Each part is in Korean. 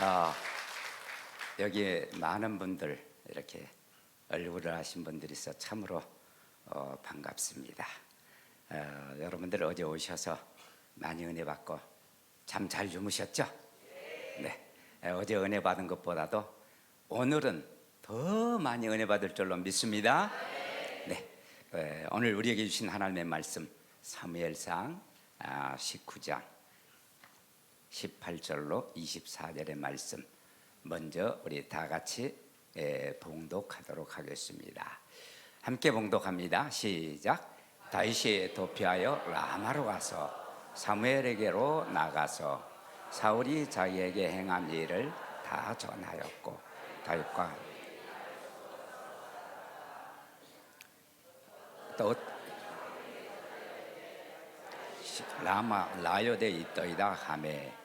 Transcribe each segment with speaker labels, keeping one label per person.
Speaker 1: 어, 여기 많은 분들 이렇게 얼굴을 하신 분들이 있어 참으로 반갑습니다. 여러분들 어제 오셔서 많이 은혜 받고 잠 잘 주무셨죠? 네. 어제 은혜 받은 것보다도 오늘은 더 많이 은혜 받을 줄로 믿습니다. 네. 오늘 우리에게 주신 하나님의 말씀 사무엘상 19장 18절로 24절의 말씀 먼저 우리 다 같이 봉독하도록 하겠습니다. 함께 봉독합니다. 시작. 다윗이 도피하여 라마로 가서 사무엘에게로 나가서 사울이 자기에게 행한 일을 다 전하였고 다윗과 또 라마 라요대 있더이다 하매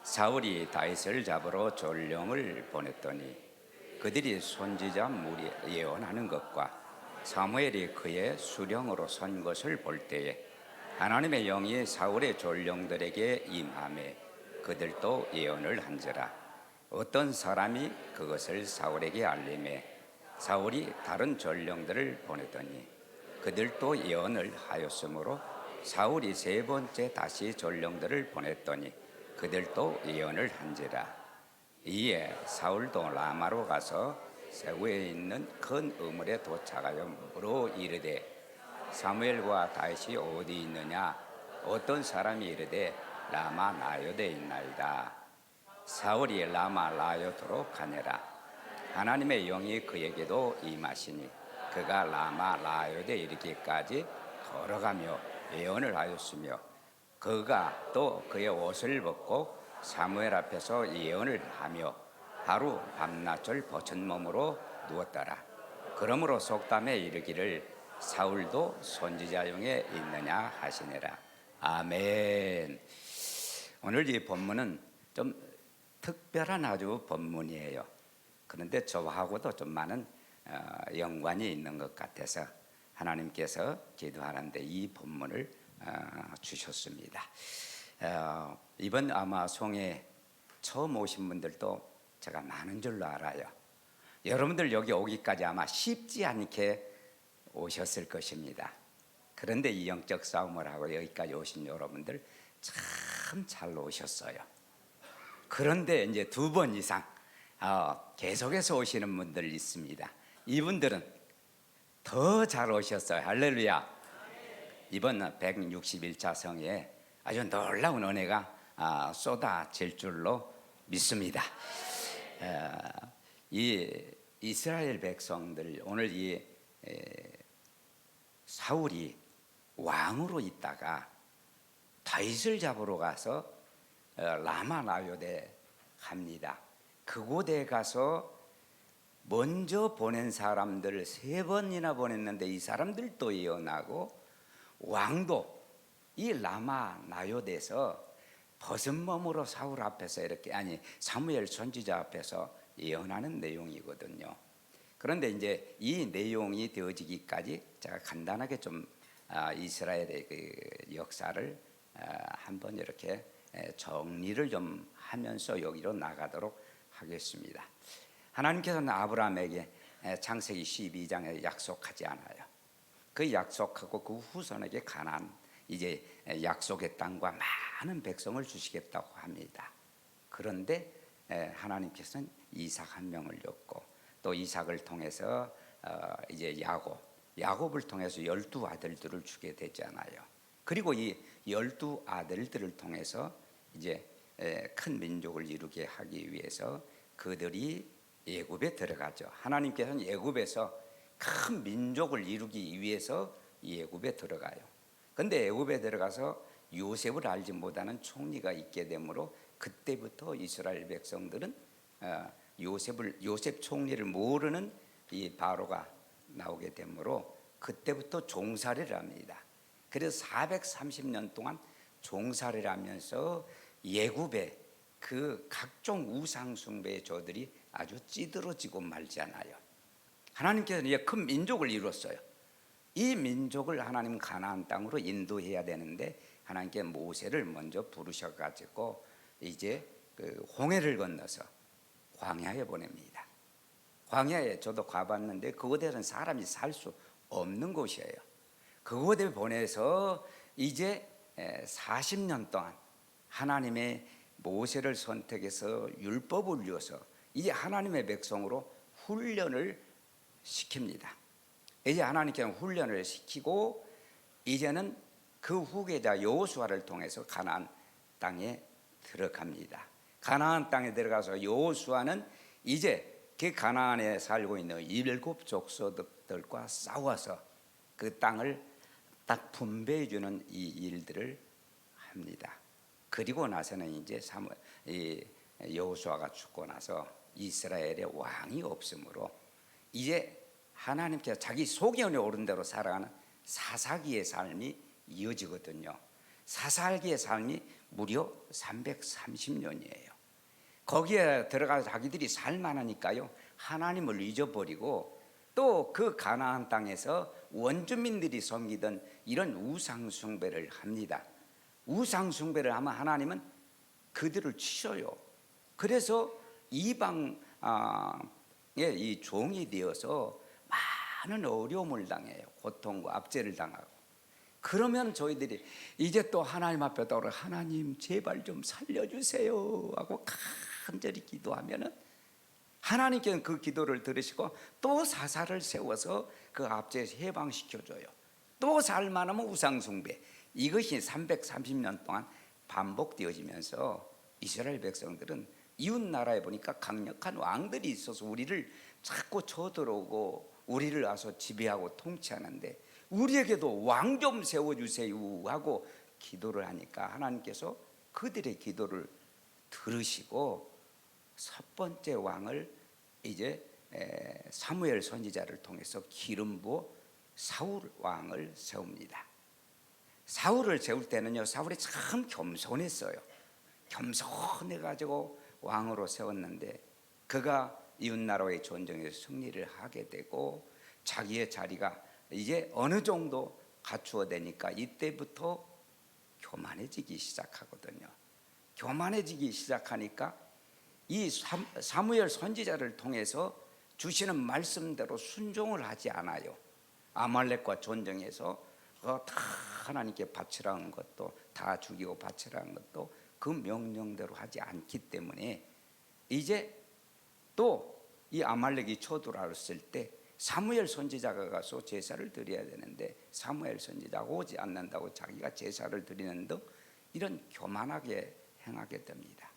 Speaker 1: 사울이 다윗을 잡으러 전령을 보냈더니 그들이 선지자 무리 예언하는 것과 사무엘이 그의 수령으로 선 것을 볼 때에 하나님의 영이 사울의 전령들에게 임하매 그들도 예언을 한지라. 어떤 사람이 그것을 사울에게 알리매 사울이 다른 전령들을 보내더니 그들도 예언을 하였으므로 사울이 세 번째 다시 전령들을 보냈더니 그들도 예언을 한지라. 이에 사울도 라마로 가서 세구에 있는 큰 우물에 도착하여 물어 이르되 사무엘과 다윗이 어디 있느냐. 어떤 사람이 이르되 라마 나요대 있나이다. 사울이 라마 나요도로 가니라. 하나님의 영이 그에게도 임하시니 그가 라마 나요대 이르기까지 걸어가며 예언을 하였으며 그가 또 그의 옷을 벗고 사무엘 앞에서 예언을 하며 하루 밤낮을 벗은 몸으로 누웠더라. 그러므로 속담에 이르기를 사울도 선지자중에 있느냐 하시니라. 아멘. 오늘 이 본문은 좀 특별한 아주 본문이에요. 그런데 저하고도 좀 많은 연관이 있는 것 같아서 하나님께서 기도하는데 이 본문을 주셨습니다. 이번 아마 송에 처음 오신 분들도 제가 많은 줄로 알아요. 여러분들 여기 오기까지 아마 쉽지 않게 오셨을 것입니다. 그런데 이 영적 싸움을 하고 여기까지 오신 여러분들 참 잘 오셨어요. 그런데 이제 2번 이상 계속해서 오시는 분들 있습니다. 이분들은 더 잘 오셨어요. 할렐루야. 이번 161차 성에 아주 놀라운 은혜가 쏟아질 줄로 믿습니다. 이 이스라엘 백성들 오늘 이 사울이 왕으로 있다가 다윗을 잡으러 가서 라마 나요대 갑니다. 그곳에 가서 먼저 보낸 사람들을 3번이나 보냈는데 이 사람들도 예언하고 왕도 이 라마 나요대에서 벗은 몸으로 사울 앞에서 이렇게 사무엘 선지자 앞에서 예언하는 내용이거든요. 그런데 이제 이 내용이 되어지기까지 제가 간단하게 좀 이스라엘의 그 역사를 한번 이렇게 정리를 좀 하면서 여기로 나가도록 하겠습니다. 하나님께서는 아브라함에게 창세기 12장에 약속하지 않아요. 그 약속하고 그 후손에게 가나안 이제 약속의 땅과 많은 백성을 주시겠다고 합니다. 그런데 하나님께서는 이삭 한 명을 줬고 또 이삭을 통해서 이제 야곱을 통해서 12아들들을 주게 되잖아요. 그리고 이 12아들들을 통해서 이제 큰 민족을 이루게 하기 위해서 그들이 애굽에 들어가죠. 하나님께서는 애굽에서 큰 민족을 이루기 위해서 이 애굽에 들어가요. 근데 애굽에 들어가서 요셉을 알지 못하는 총리가 있게 되므로 그때부터 이스라엘 백성들은 요셉 총리를 모르는 이 바로가 나오게 되므로 그때부터 종살이를 합니다. 그래서 430년 동안 종살이를 하면서 애굽의 그 각종 우상 숭배의 조들이 아주 찌들어지고 말지 않아요. 하나님께서는 이제 큰 민족을 이뤘어요. 이 민족을 하나님 가나안 땅으로 인도해야 되는데 하나님께 모세를 먼저 부르셔가지고 이제 그 홍해를 건너서 광야에 보냅니다. 광야에 저도 가봤는데 그곳에는 사람이 살 수 없는 곳이에요. 그곳에 보내서 이제 40년 동안 하나님의 모세를 선택해서 율법을 주어서 이제 하나님의 백성으로 훈련을 시킵니다. 이제 하나님께는 훈련을 시키고 이제는 그 후계자 여호수아를 통해서 가나안 땅에 들어갑니다. 가나안 땅에 들어가서 여호수아는 이제 그 가나안에 살고 있는 7 족속들과 싸워서 그 땅을 딱 분배해 주는 이 일들을 합니다. 그리고 나서는 이제 여호수아가 죽고 나서 이스라엘에 왕이 없으므로 이제 하나님께서 자기 소견에 오른 대로 살아가는 사사기의 삶이 이어지거든요. 사사기의 삶이 무려 330년이에요. 거기에 들어가서 자기들이 살만하니까요 하나님을 잊어버리고 또 그 가나안 땅에서 원주민들이 섬기던 이런 우상 숭배를 합니다. 우상 숭배를 하면 하나님은 그들을 치셔요. 그래서 이방의 이 종이 되어서 많은 어려움을 당해요. 고통과 압제를 당하고. 그러면 저희들이 이제 또 하나님 앞에 떠오르 하나님 제발 좀 살려주세요 하고 간절히 기도하면은 하나님께는 그 기도를 들으시고 또 사사를 세워서 그 압제에서 해방시켜줘요. 또 살만하면 우상숭배. 이것이 330년 동안 반복되어지면서 이스라엘 백성들은 이웃 나라에 보니까 강력한 왕들이 있어서 우리를 자꾸 쳐들어오고 우리를 와서 지배하고 통치하는데 우리에게도 왕 좀 세워주세요 하고 기도를 하니까 하나님께서 그들의 기도를 들으시고 첫 번째 왕을 이제 사무엘 선지자를 통해서 기름 부어 사울 왕을 세웁니다. 사울을 세울 때는요 사울이 참 겸손했어요. 겸손해 가지고 왕으로 세웠는데 그가 이웃나라의 전쟁에서 승리를 하게 되고 자기의 자리가 이제 어느 정도 갖추어되니까 이때부터 교만해지기 시작하거든요. 교만해지기 시작하니까 이 사무엘 선지자를 통해서 주시는 말씀대로 순종을 하지 않아요. 아말렉과 전쟁에서 다 하나님께 바치라는 것도 다 죽이고 바치라는 것도 그 명령대로 하지 않기 때문에 이제 또 이 아말렉이 쳐들어왔을 때 사무엘 선지자가 가서 제사를 드려야 되는데 사무엘 선지자가 오지 않는다고 자기가 제사를 드리는 등 이런 교만하게 행하게 됩니다.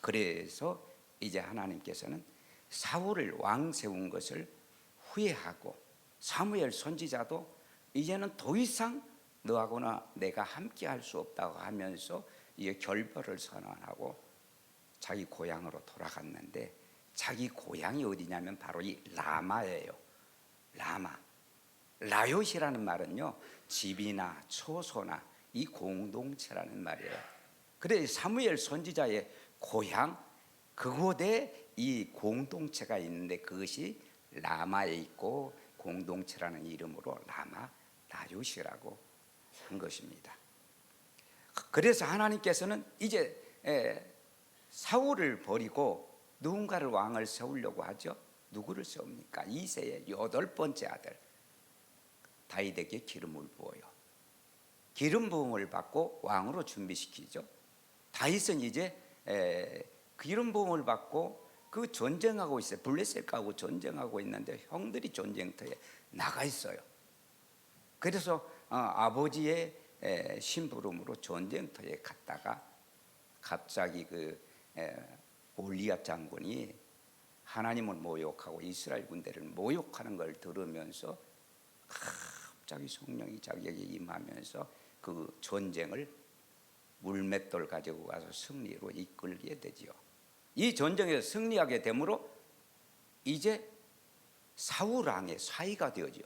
Speaker 1: 그래서 이제 하나님께서는 사울을 왕 세운 것을 후회하고 사무엘 선지자도 이제는 더 이상 너하고나 내가 함께 할 수 없다고 하면서 이제 결별을 선언하고 자기 고향으로 돌아갔는데 자기 고향이 어디냐면 바로 이 라마예요. 라마. 라요시라는 말은요 집이나 처소나 이 공동체라는 말이에요. 그래 사무엘 선지자의 고향 그곳에 이 공동체가 있는데 그것이 라마에 있고 공동체라는 이름으로 라마 라요시라고 한 것입니다. 그래서 하나님께서는 이제 사울을 버리고 누군가를 왕을 세우려고 하죠. 누구를 세웁니까? 이새의 8번째 아들 다윗에게 기름을 부어요. 기름 부음을 받고 왕으로 준비시키죠. 다윗은 이제 기름 부음을 받고 그 전쟁하고 있어요. 블레셋하고 전쟁하고 있는데 형들이 전쟁터에 나가 있어요. 그래서 아버지의 심부름으로 전쟁터에 갔다가 갑자기 그 골리앗 장군이 하나님을 모욕하고 이스라엘 군대를 모욕하는 걸 들으면서 갑자기 성령이 자기에게 임하면서 그 전쟁을 물맷돌 가지고 가서 승리로 이끌게 되지요. 이 전쟁에서 승리하게 되므로 이제 사울 왕의 사위가 되어지요.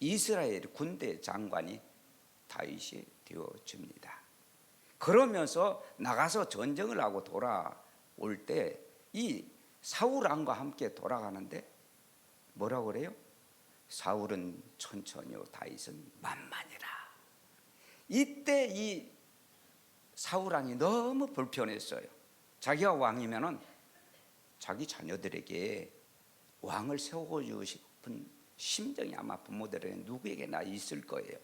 Speaker 1: 이스라엘 군대 장관이 다윗이 되어집니다. 그러면서 나가서 전쟁을 하고 돌아올 때 이 사울 왕과 함께 돌아가는데 뭐라고 그래요? 사울은 천천히요 다윗은 만만이라. 이때 이 사울 왕이 너무 불편했어요. 자기가 왕이면은 자기 자녀들에게 왕을 세워주고 싶은 심정이 아마 부모들에게 누구에게나 있을 거예요.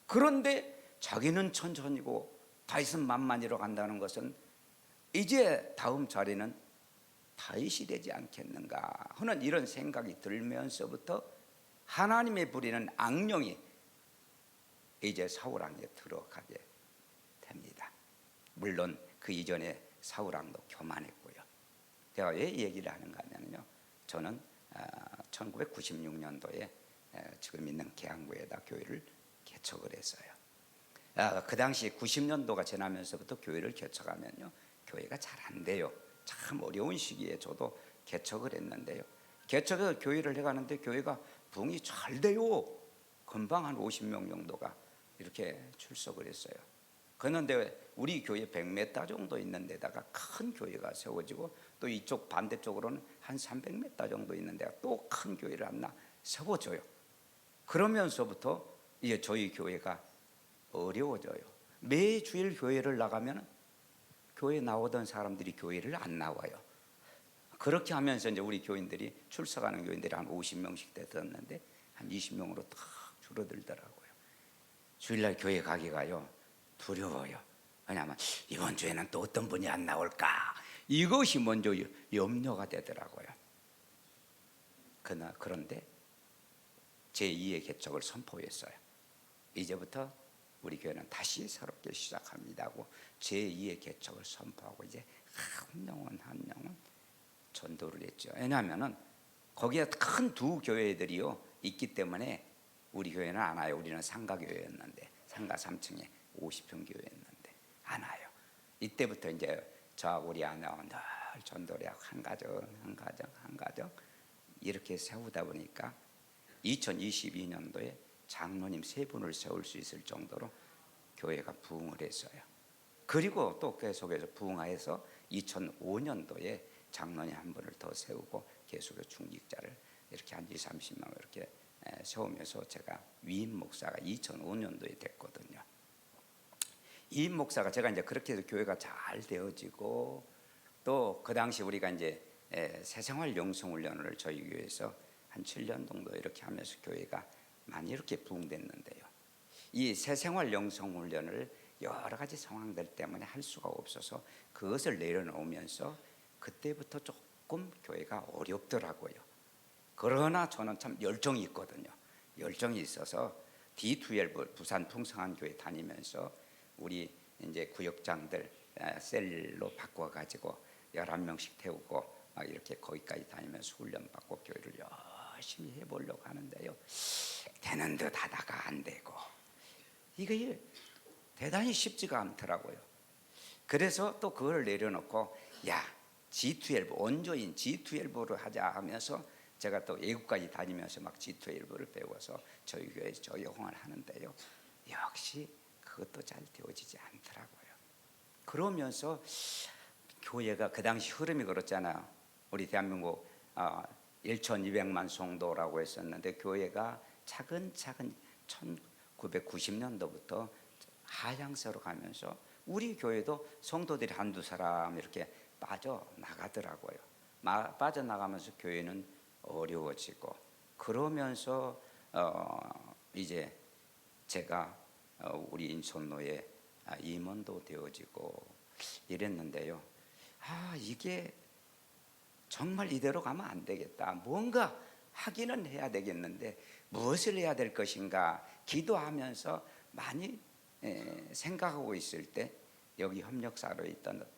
Speaker 1: 그런데 자기는 천천히고 다윗은 만만히로 간다는 것은 이제 다음 자리는 다윗이 되지 않겠는가 하는 이런 생각이 들면서부터 하나님의 부리는 악령이 이제 사울 왕에 들어가게 됩니다. 물론 그 이전에 사울 왕도 교만했고요. 제가 왜 얘기를 하는가 하면요, 저는 1996년도에 지금 있는 계양구에다 교회를 개척을 했어요. 그 당시 90년도가 지나면서부터 교회를 개척하면요, 교회가 잘 안 돼요. 참 어려운 시기에 저도 개척을 했는데요, 개척해서 교회를 해가는데 교회가 부흥이 잘 돼요. 금방 한 50명 정도가 이렇게 출석을 했어요. 그런데 우리 교회 100m 정도 있는 데다가 큰 교회가 세워지고, 또 이쪽 반대쪽으로는 한 300m 정도 있는 데가 또 큰 교회를 하나 세워져요. 그러면서부터 이제 저희 교회가 어려워져요. 매주일 교회를 나가면 교회 나오던 사람들이 교회를 안 나와요. 그렇게 하면서 이제 우리 교인들이, 출석하는 교인들이 한 50명씩 됐었는데 한 20명으로 딱 줄어들더라고요. 주일날 교회 가기가요 두려워요. 왜냐하면 이번 주에는 또 어떤 분이 안 나올까, 이것이 먼저 염려가 되더라고요. 그런데 제2의 개척을 선포했어요. 이제부터 우리 교회는 다시 새롭게 시작합니다고 제2의 개척을 선포하고 이제 한 영혼 한 영혼 전도를 했죠. 왜냐하면은 거기에 큰 두 교회들이요 있기 때문에 우리 교회는 안 와요. 우리는 상가교회였는데, 상가 3층에 50평 교회였는데 안 와요. 이때부터 이제 저하고 우리 아내와 늘 전도를 하고 한 가정 이렇게 세우다 보니까 2022년도에 장로님 3분을 세울 수 있을 정도로 교회가 부흥을 했어요. 그리고 또 계속해서 부흥하여서 2005년도에 장로님 1분을 더 세우고 계속해서 중직자를 이렇게 한 20-30명 이렇게 세우면서 제가 위임 목사가 2005년도에 됐거든요. 위임 목사가 제가 이제 그렇게 해서 교회가 잘 되어지고, 또 그 당시 우리가 이제 새생활 영성훈련을 저희 교회에서 한 7년 정도 이렇게 하면서 교회가 많이 이렇게 부흥됐는데요, 이 새생활 영성훈련을 여러 가지 상황들 때문에 할 수가 없어서 그것을 내려놓으면서 그때부터 조금 교회가 어렵더라고요. 그러나 저는 참 열정이 있거든요. 열정이 있어서 D12 부산 풍성한 교회 다니면서 우리 이제 구역장들 셀로 바꿔가지고 11명씩 태우고 막 이렇게 거기까지 다니면서 훈련받고 교회를 열심히 해보려고 하는데요, 되는 듯 하다가 안 되고, 이게 대단히 쉽지가 않더라고요. 그래서 또 그걸 내려놓고 G12 원조인 G12를 하자 하면서 제가 또 외국까지 다니면서 막 G12를 배워서 저희 교회에서 저영을 하는데요, 역시 그것도 잘 되어지지 않더라고요. 그러면서 교회가 그 당시 흐름이 그렇잖아요. 우리 대한민국 1,200만 성도라고 했었는데 교회가 차근차근 1990년도부터 하향세로 가면서 우리 교회도 성도들이 한두 사람 이렇게 빠져나가더라고요. 빠져나가면서 교회는 어려워지고, 그러면서 이제 제가 우리 인천로에 임원도 되어지고 이랬는데요, 이게 정말 이대로 가면 안 되겠다, 뭔가 하기는 해야 되겠는데 무엇을 해야 될 것인가 기도하면서 많이 생각하고 있을 때, 여기 협력사로 있던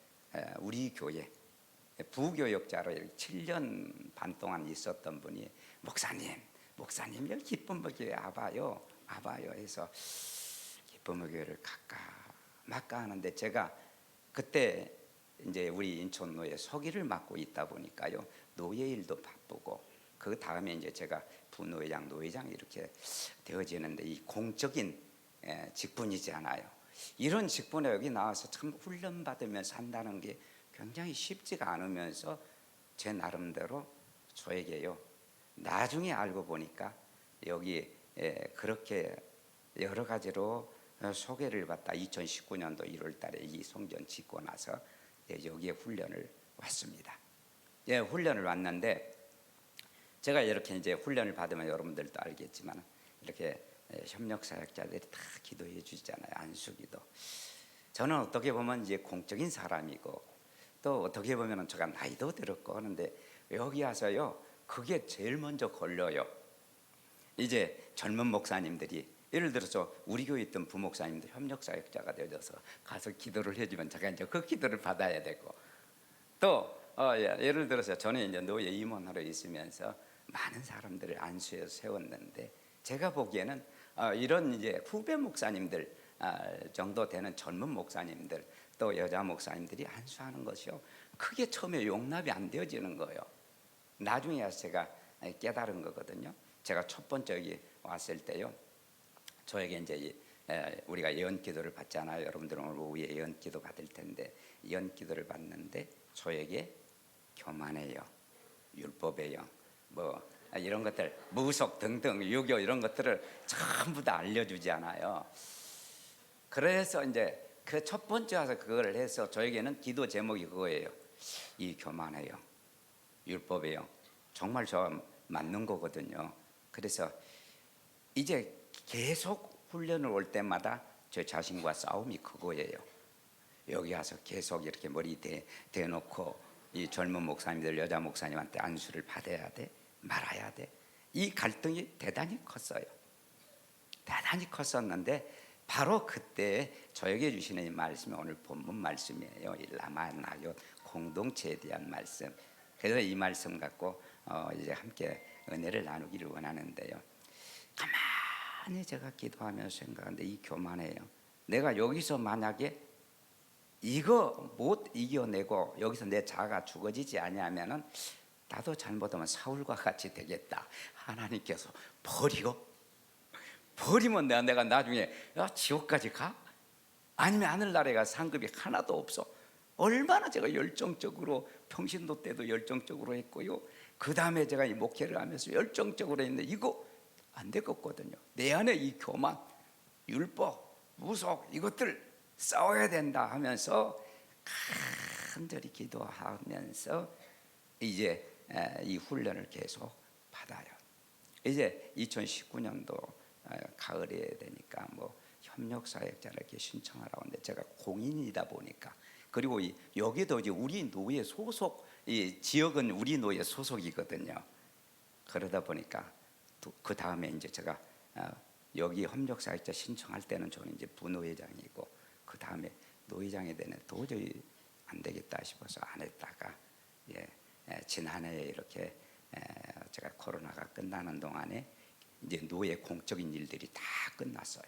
Speaker 1: 우리 교회 부교역자로 7년 반 동안 있었던 분이 목사님 여기 기쁨의 교회 와봐요 해서 기쁨의 교회를 갈까 말까 하는데, 제가 그때 이제 우리 인천노예 서기를 맡고 있다 보니까요, 노예 일도 바쁘고, 그 다음에 이제 제가 부노회장, 노회장 이렇게 되어지는데, 이 공적인 직분이잖아요. 이런 직분에 여기 나와서 참 훈련 받으면서 한다는 게 굉장히 쉽지가 않으면서 제 나름대로 저에게요, 나중에 알고 보니까 여기 그렇게 여러 가지로 소개를 받다 2019년도 1월 달에 이 성전 짓고 나서 여기에 훈련을 왔습니다. 예, 훈련을 왔는데 제가 이렇게 이제 훈련을 받으면 여러분들도 알겠지만 이렇게 협력 사역자들이 다 기도해 주잖아요. 안수기도. 저는 어떻게 보면 이제 공적인 사람이고 또 어떻게 보면 제가 나이도 들었고 하는데 여기 와서요 그게 제일 먼저 걸려요. 이제 젊은 목사님들이 예를 들어서 우리 교회에 있던 부목사님들 협력 사역자가 되어서 가서 기도를 해주면 제가 이제 그 기도를 받아야 되고 또 예를 들어서 저는 이제 노예 임원으로 있으면서 많은 사람들을 안수해서 세웠는데 제가 보기에는 이런 이제 후배 목사님들 정도 되는 젊은 목사님들 또 여자 목사님들이 안수하는 것이요 그게 처음에 용납이 안 되어지는 거예요. 나중에 와서 제가 깨달은 거거든요. 제가 첫 번째 여기 왔을 때요 저에게 이제 우리가 예언기도를 받잖아요. 여러분들은 오늘 오후에 예언기도 받을 텐데 예언기도를 받는데 저에게 교만의 영, 율법의 영, 뭐 이런 것들 무속 등등 유교 이런 것들을 전부 다 알려주잖아요. 그래서 이제 그 첫 번째 와서 그거를 해서 저에게는 기도 제목이 그거예요. 이 교만의 영, 율법의 영 정말 저 맞는 거거든요. 그래서 이제 계속 훈련을 올 때마다 저 자신과 싸움이 그거예요. 여기 와서 계속 이렇게 머리 대놓고 이 젊은 목사님들 여자 목사님한테 안수를 받아야 돼 말아야 돼. 이 갈등이 대단히 컸어요. 대단히 컸었는데 바로 그때 저에게 주시는 이 말씀이 오늘 본문 말씀이에요. 이 라마나요 공동체에 대한 말씀. 그래서 이 말씀 갖고 이제 함께 은혜를 나누기를 원하는데요. 가만히 제가 기도하면서 생각하는데 이 교만해요. 내가 여기서 만약에 이거 못 이겨내고 여기서 내 자아가 죽어지지 아니하면은 나도 잘못하면 사울과 같이 되겠다. 하나님께서 버리면 내가 나중에 지옥까지 가? 아니면 하늘나라에 가 상급이 하나도 없어. 얼마나 제가 열정적으로 평신도 때도 열정적으로 했고요. 그 다음에 제가 이 목회를 하면서 열정적으로 했는데 이거 안 되겠거든요. 내 안에 이 교만, 율법, 무속 이것들 싸워야 된다 하면서 간절히 기도하면서 이제 이 훈련을 계속 받아요. 이제 2019년도 가을에 되니까 뭐 협력사역자를 이렇게 신청하라고 하는데 제가 공인이다 보니까 그리고 여기도 이제 우리 노예 소속 이 지역은 우리 노예 소속이거든요. 그러다 보니까 그 다음에 이제 제가 여기 협력사역자 신청할 때는 저는 이제 부노회장이고 그 다음에 노회장이 되네 도저히 안 되겠다 싶어서 안 했다가 지난해에 이렇게 제가 코로나가 끝나는 동안에 이제 노예 공적인 일들이 다 끝났어요.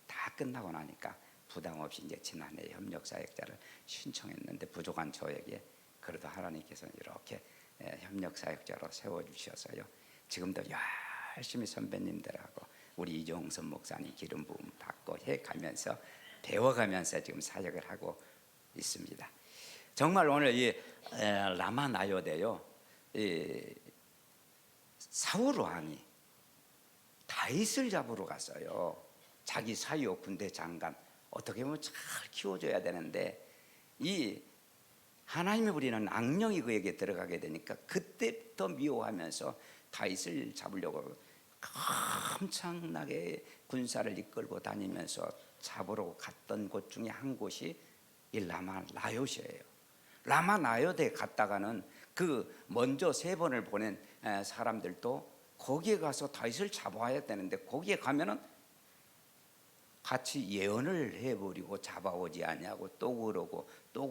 Speaker 1: 다 끝나고 나니까 부담 없이 이제 지난해 협력사역자를 신청했는데 부족한 저에게 그래도 하나님께서 이렇게 협력사역자로 세워주셔서요. 지금도 열심히 선배님들하고 우리 이종선 목사님 기름 부음 받고 해가면서 배워가면서 지금 사역을 하고 있습니다. 정말 오늘 이 라마나요대요. 사울 왕이 다윗을 잡으러 갔어요. 자기 사위오 군대 장관 어떻게 보면 잘 키워줘야 되는데 이 하나님이 부리는 악령이 그에게 들어가게 되니까 그때부터 미워하면서 다윗을 잡으려고 엄청나게 군사를 이끌고 다니면서 잡으러 갔던 곳 중에 한 곳이 이 라마나요시예요. 라마나요대 갔다가는 그 먼저 3번을 보낸 사람들도 거기에 가서 다윗을 잡아야 되는데 거기에 가면은 같이 예언을 해버리고 잡아오지 않냐고 또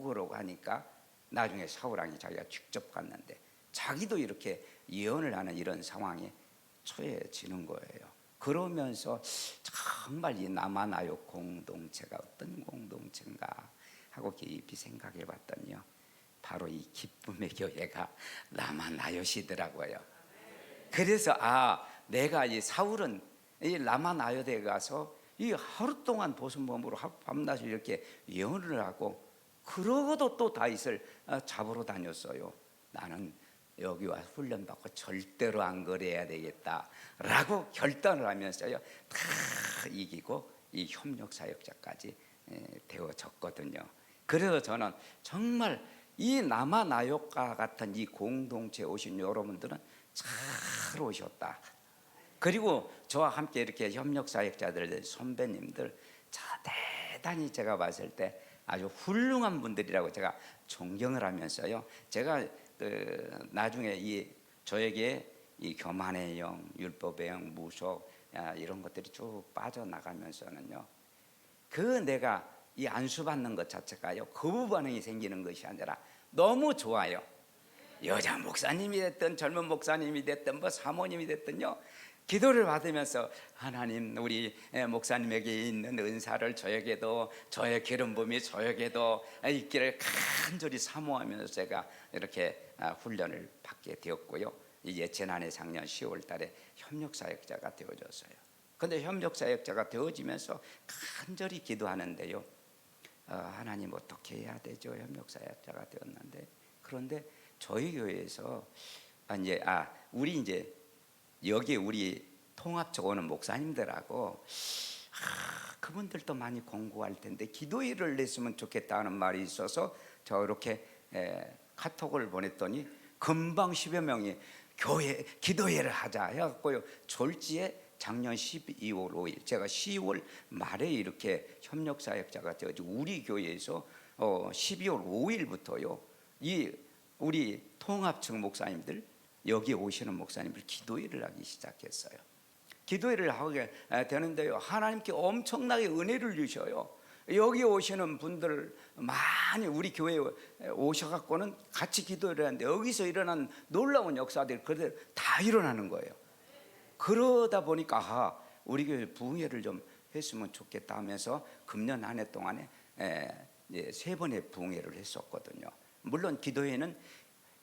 Speaker 1: 그러고 하니까 나중에 사울왕이 자기가 직접 갔는데 자기도 이렇게 예언을 하는 이런 상황에 처해지는 거예요. 그러면서 정말 이 라마나요 공동체가 어떤 공동체인가 하고 깊이 생각해 봤더니요. 바로 이 기쁨의 교회가 라마나요시더라고요. 그래서 내가 이 사울은 이 라마나요대에 가서 이 하루 동안 도순범으로 밤낮을 이렇게 예언을 하고 그러고도 또 다윗을 잡으러 다녔어요. 나는 여기 와서 훈련받고 절대로 안 그래야 되겠다라고 결단을 하면서요 다 이기고 이 협력사역자까지 되어졌거든요. 그래서 저는 정말 이 남아나요과 같은 이 공동체에 오신 여러분들은 잘 오셨다. 그리고 저와 함께 이렇게 협력사역자들, 선배님들 대단히 제가 봤을 때 아주 훌륭한 분들이라고 제가 존경을 하면서요. 제가 나중에 저에게 이 교만의 영, 율법의 영, 무속 이런 것들이 쭉 빠져나가면서는요. 내가 이 안수받는 것 자체가요. 거부 반응이 생기는 것이 아니라 너무 좋아요. 여자 목사님이 됐든 젊은 목사님이 됐든 뭐 사모님이 됐든요. 기도를 받으면서 하나님 우리 목사님에게 있는 은사를 저에게도 저의 기름 부음이 저에게도 있기를 간절히 사모하면서 제가 이렇게 훈련을 받게 되었고요. 이제 지난해 작년 10월 달에 협력사역자가 되어졌어요. 그런데 협력사역자가 되어지면서 간절히 기도하는데요. 하나님 어떻게 해야 되죠? 협력사역자가 되었는데 그런데 저희 교회에서 여기 우리 통합적 오는 목사님들하고 그분들도 많이 공부할 텐데 기도회를 냈으면 좋겠다는 말이 있어서 저 이렇게 카톡을 보냈더니 금방 10여 명이 교회 기도회를 하자 해갖고요. 졸지에 작년 12월 5일 제가 10월 말에 이렇게 협력사역자가 되어지고 우리 교회에서 12월 5일부터요 우리 통합층 목사님들 여기 오시는 목사님들 기도회를 하기 시작했어요. 기도회를 하게 되는데요. 하나님께 엄청나게 은혜를 주셔요. 여기 오시는 분들 많이 우리 교회에 오셔갖고는 같이 기도를 하는데 여기서 일어난 놀라운 역사들이 그대로 다 일어나는 거예요. 그러다 보니까 우리 교회 부흥회를 좀 했으면 좋겠다 하면서 금년 한 해 동안에 3번의 부흥회를 했었거든요. 물론 기도회는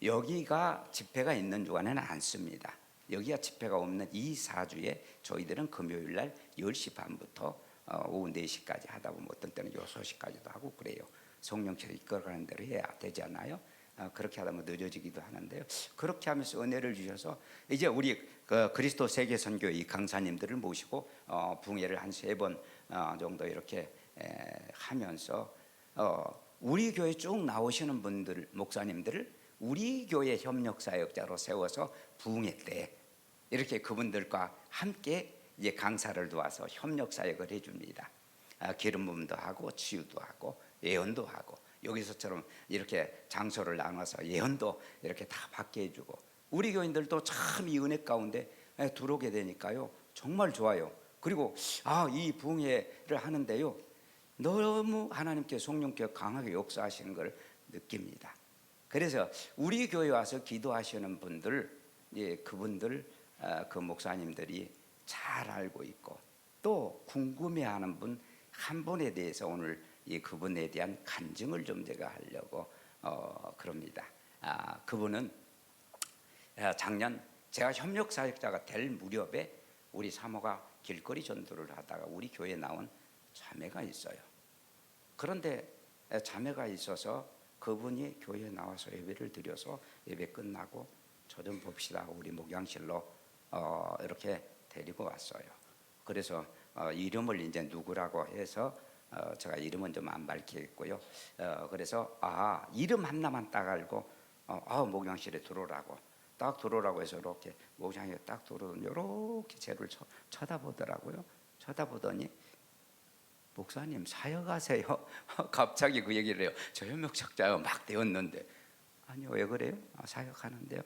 Speaker 1: 여기가 집회가 있는 주간에는 안 씁니다. 여기가 집회가 없는 이 4주에 저희들은 금요일 날 10시 반부터 오후 4시까지 하다 보면 어떤 때는 6시까지도 하고 그래요. 성령께서 이끌어가는 대로 해야 되잖아요. 그렇게 하다 보면 늦어지기도 하는데요. 그렇게 하면서 은혜를 주셔서 이제 우리 그리스도 세계 선교회 이 강사님들을 모시고 부흥회를 한 3번 정도 이렇게 하면서 우리 교회 쭉 나오시는 분들 목사님들을 우리 교회 협력사역자로 세워서 부흥회 때 이렇게 그분들과 함께 이제 강사를 도와서 협력사역을 해줍니다. 기름 부음도 하고 치유도 하고 예언도 하고 여기서처럼 이렇게 장소를 나눠서 예언도 이렇게 다 받게 해주고 우리 교인들도 참 이 은혜 가운데 들어오게 되니까요 정말 좋아요. 그리고 이 부흥회를 하는데요 너무 하나님께 성령께 강하게 역사하시는 걸 느낍니다. 그래서 우리 교회 와서 기도하시는 분들 그분들 그 목사님들이 잘 알고 있고 또 궁금해하는 분 한 분에 대해서 오늘 그분에 대한 간증을 좀 제가 하려고 그럽니다. 그분은 작년 제가 협력사역자가 될 무렵에 우리 사모가 길거리 전도를 하다가 우리 교회에 나온 자매가 있어요. 그런데 자매가 있어서 그분이 교회에 나와서 예배를 드려서 예배 끝나고 저 좀 봅시다 우리 목양실로 이렇게 데리고 왔어요. 그래서 이름을 이제 누구라고 해서 제가 이름은 좀 안 밝히겠고요. 그래서 이름 하나만 딱 알고 목양실에 들어오라고 딱 들어오라고 해서 이렇게 목양에 딱 들어오면 이렇게 저를 쳐다보더라고요. 쳐다보더니 목사님 사역하세요. 갑자기 그 얘기를 해요. 저 협력사역자가 막 되었는데 아니요 왜 그래요? 사역하는데요.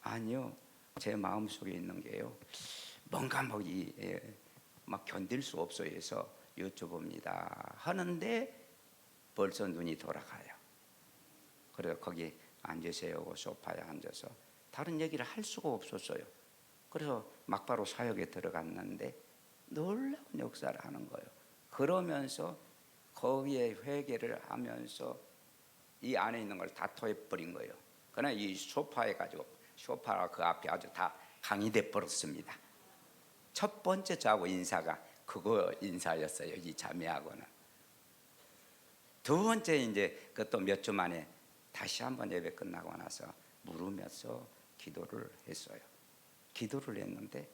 Speaker 1: 아니요 제 마음속에 있는 게요 뭔가 막 견딜 수 없어요 해서 여쭤봅니다 하는데 벌써 눈이 돌아가요. 그래서 거기 앉으세요 소파에 앉아서 다른 얘기를 할 수가 없었어요. 그래서 막바로 사역에 들어갔는데 놀라운 역사를 하는 거예요. 그러면서 거기에 회개를 하면서 이 안에 있는 걸 다 토해버린 거예요. 그러나 이 소파에 가지고 소파 그 앞에 아주 다 강의돼 버렸습니다. 첫 번째 저하고 인사가 그거 인사였어요. 이 자매하고는. 두 번째 이제 그것도 몇 주 만에 다시 한번 예배 끝나고 나서 물으면서 기도를 했어요. 기도를 했는데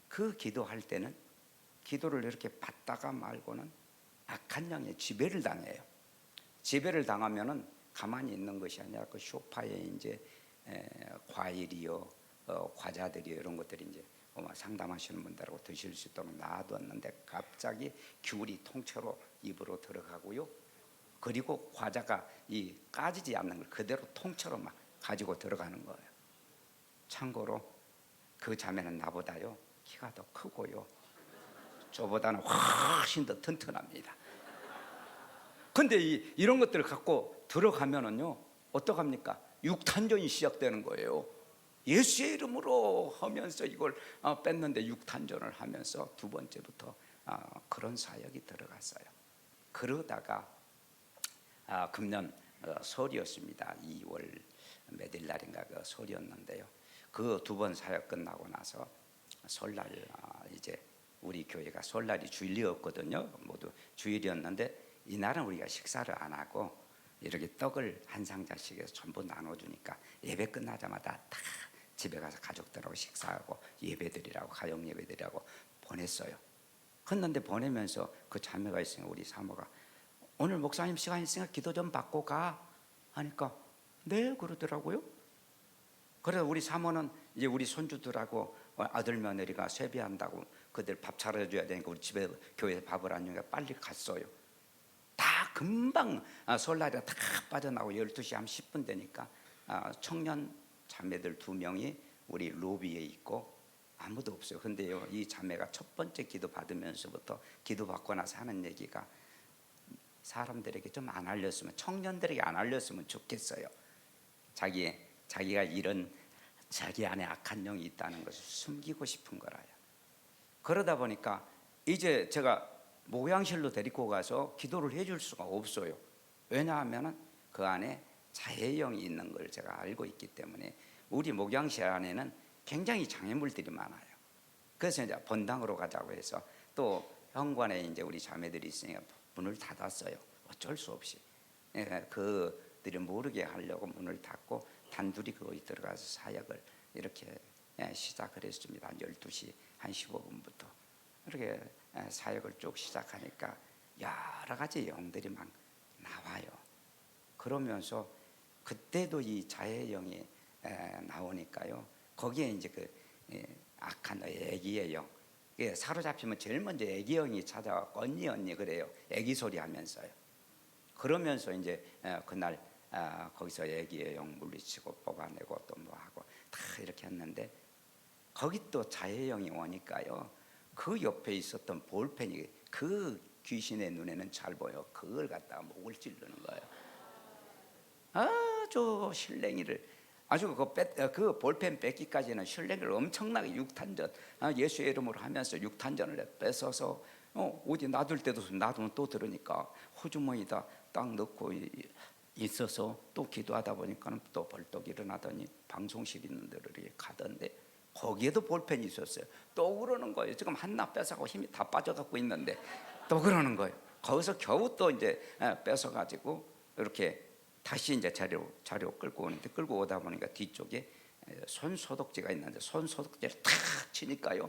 Speaker 1: 그 기도할 때는 기도를 이렇게 받다가 말고는 악한 영에 지배를 당해요. 지배를 당하면은 가만히 있는 것이 아니라 그 소파에 이제 과일이요, 과자들이요, 이런 것들이 이제 상담하시는 분들하고 드실 수 있도록 놔뒀는데 갑자기 귤이 통째로 입으로 들어가고요. 그리고 과자가 이 까지지 않는 걸 그대로 통째로 막 가지고 들어가는 거예요. 참고로 그 자매는 나보다요 키가 더 크고요, 저보다는 훨씬 더 튼튼합니다. 근데 이런 것들을 갖고 들어가면은요 어떡합니까? 육탄전이 시작되는 거예요. 예수의 이름으로 하면서 이걸 뺐는데 육탄전을 하면서 두 번째부터 그런 사역이 들어갔어요. 그러다가 금년 설이었습니다. 2월 몇일 날인가 그 설이었는데요. 그 두 번 사역 끝나고 나서 설날 이제 우리 교회가 설날이 주일이었거든요. 모두 주일이었는데 이날은 우리가 식사를 안 하고 이렇게 떡을 한 상자씩 해서 전부 나눠주니까 예배 끝나자마자 다 집에 가서 가족들하고 식사하고 예배드리라고, 가정 예배드리라고 보냈어요. 했는데 보내면서 그 자매가 있으니까 우리 사모가 오늘 목사님 시간 있으니까 기도 좀 받고 가 하니까 네 그러더라고요. 그래서 우리 사모는 이제 우리 손주들하고 아들 며느리가 세배한다고 그들 밥 차려줘야 되니까 우리 집에 교회에 밥을 안 주니까 빨리 갔어요. 다 금방 설날에 다 빠져나오고 12시 한 10분 되니까 청년 자매들 2명이 우리 로비에 있고 아무도 없어요. 근데요 이 자매가 첫 번째 기도 받으면서부터 기도 받고 나서 하는 얘기가 사람들에게 좀 안 알렸으면, 청년들에게 안 알렸으면 좋겠어요. 자기가 이런 자기 안에 악한 영이 있다는 것을 숨기고 싶은 거라요. 그러다 보니까 이제 제가 목양실로 데리고 가서 기도를 해줄 수가 없어요. 왜냐하면 그 안에 자해영이 있는 걸 제가 알고 있기 때문에. 우리 목양실 안에는 굉장히 장애물들이 많아요. 그래서 이제 본당으로 가자고 해서 또 현관에 이제 우리 자매들이 있으니까 문을 닫았어요. 어쩔 수 없이 그들이 모르게 하려고 문을 닫고 단둘이 거기 들어가서 사역을 이렇게 시작을 했습니다. 12시 한 15분부터 이렇게 사역을 쭉 시작하니까 여러 가지 영들이 막 나와요. 그러면서 그때도 이 자해영이 나오니까요. 거기에 이제 그 악한 애기의 영, 사로잡히면 제일 먼저 애기 영이 찾아와서 언니 그래요. 애기 소리 하면서요. 그러면서 이제 그날 거기서 애기의 영 물리치고 뽑아내고 또 뭐 하고 다 이렇게 했는데 거기 또 자해영이 오니까요. 그 옆에 있었던 볼펜이 그 귀신의 눈에는 잘 보여. 그걸 갖다가 목을 찌르는 거예요. 아주 실랭이를 아주 그 볼펜 뺏기까지는 실랭이를 엄청나게 육탄전 예수의 이름으로 하면서 육탄전을 뺏어서 어디 놔둘 때도 놔두면 또 들으니까 호주머니다 딱 넣고 있어서 또 기도하다 보니까는 또 벌떡 일어나더니 방송실 있는 데로 이렇게 가던데 거기에도 볼펜이 있었어요. 또 그러는 거예요. 지금 하나 뺏어가고 힘이 다 빠져갖고 있는데 또 그러는 거예요. 거기서 겨우 또 이제 뺏어가지고 이렇게 다시 이제 자료 끌고 오는데, 끌고 오다 보니까 뒤쪽에 손 소독제가 있는데 손 소독제를 탁 치니까요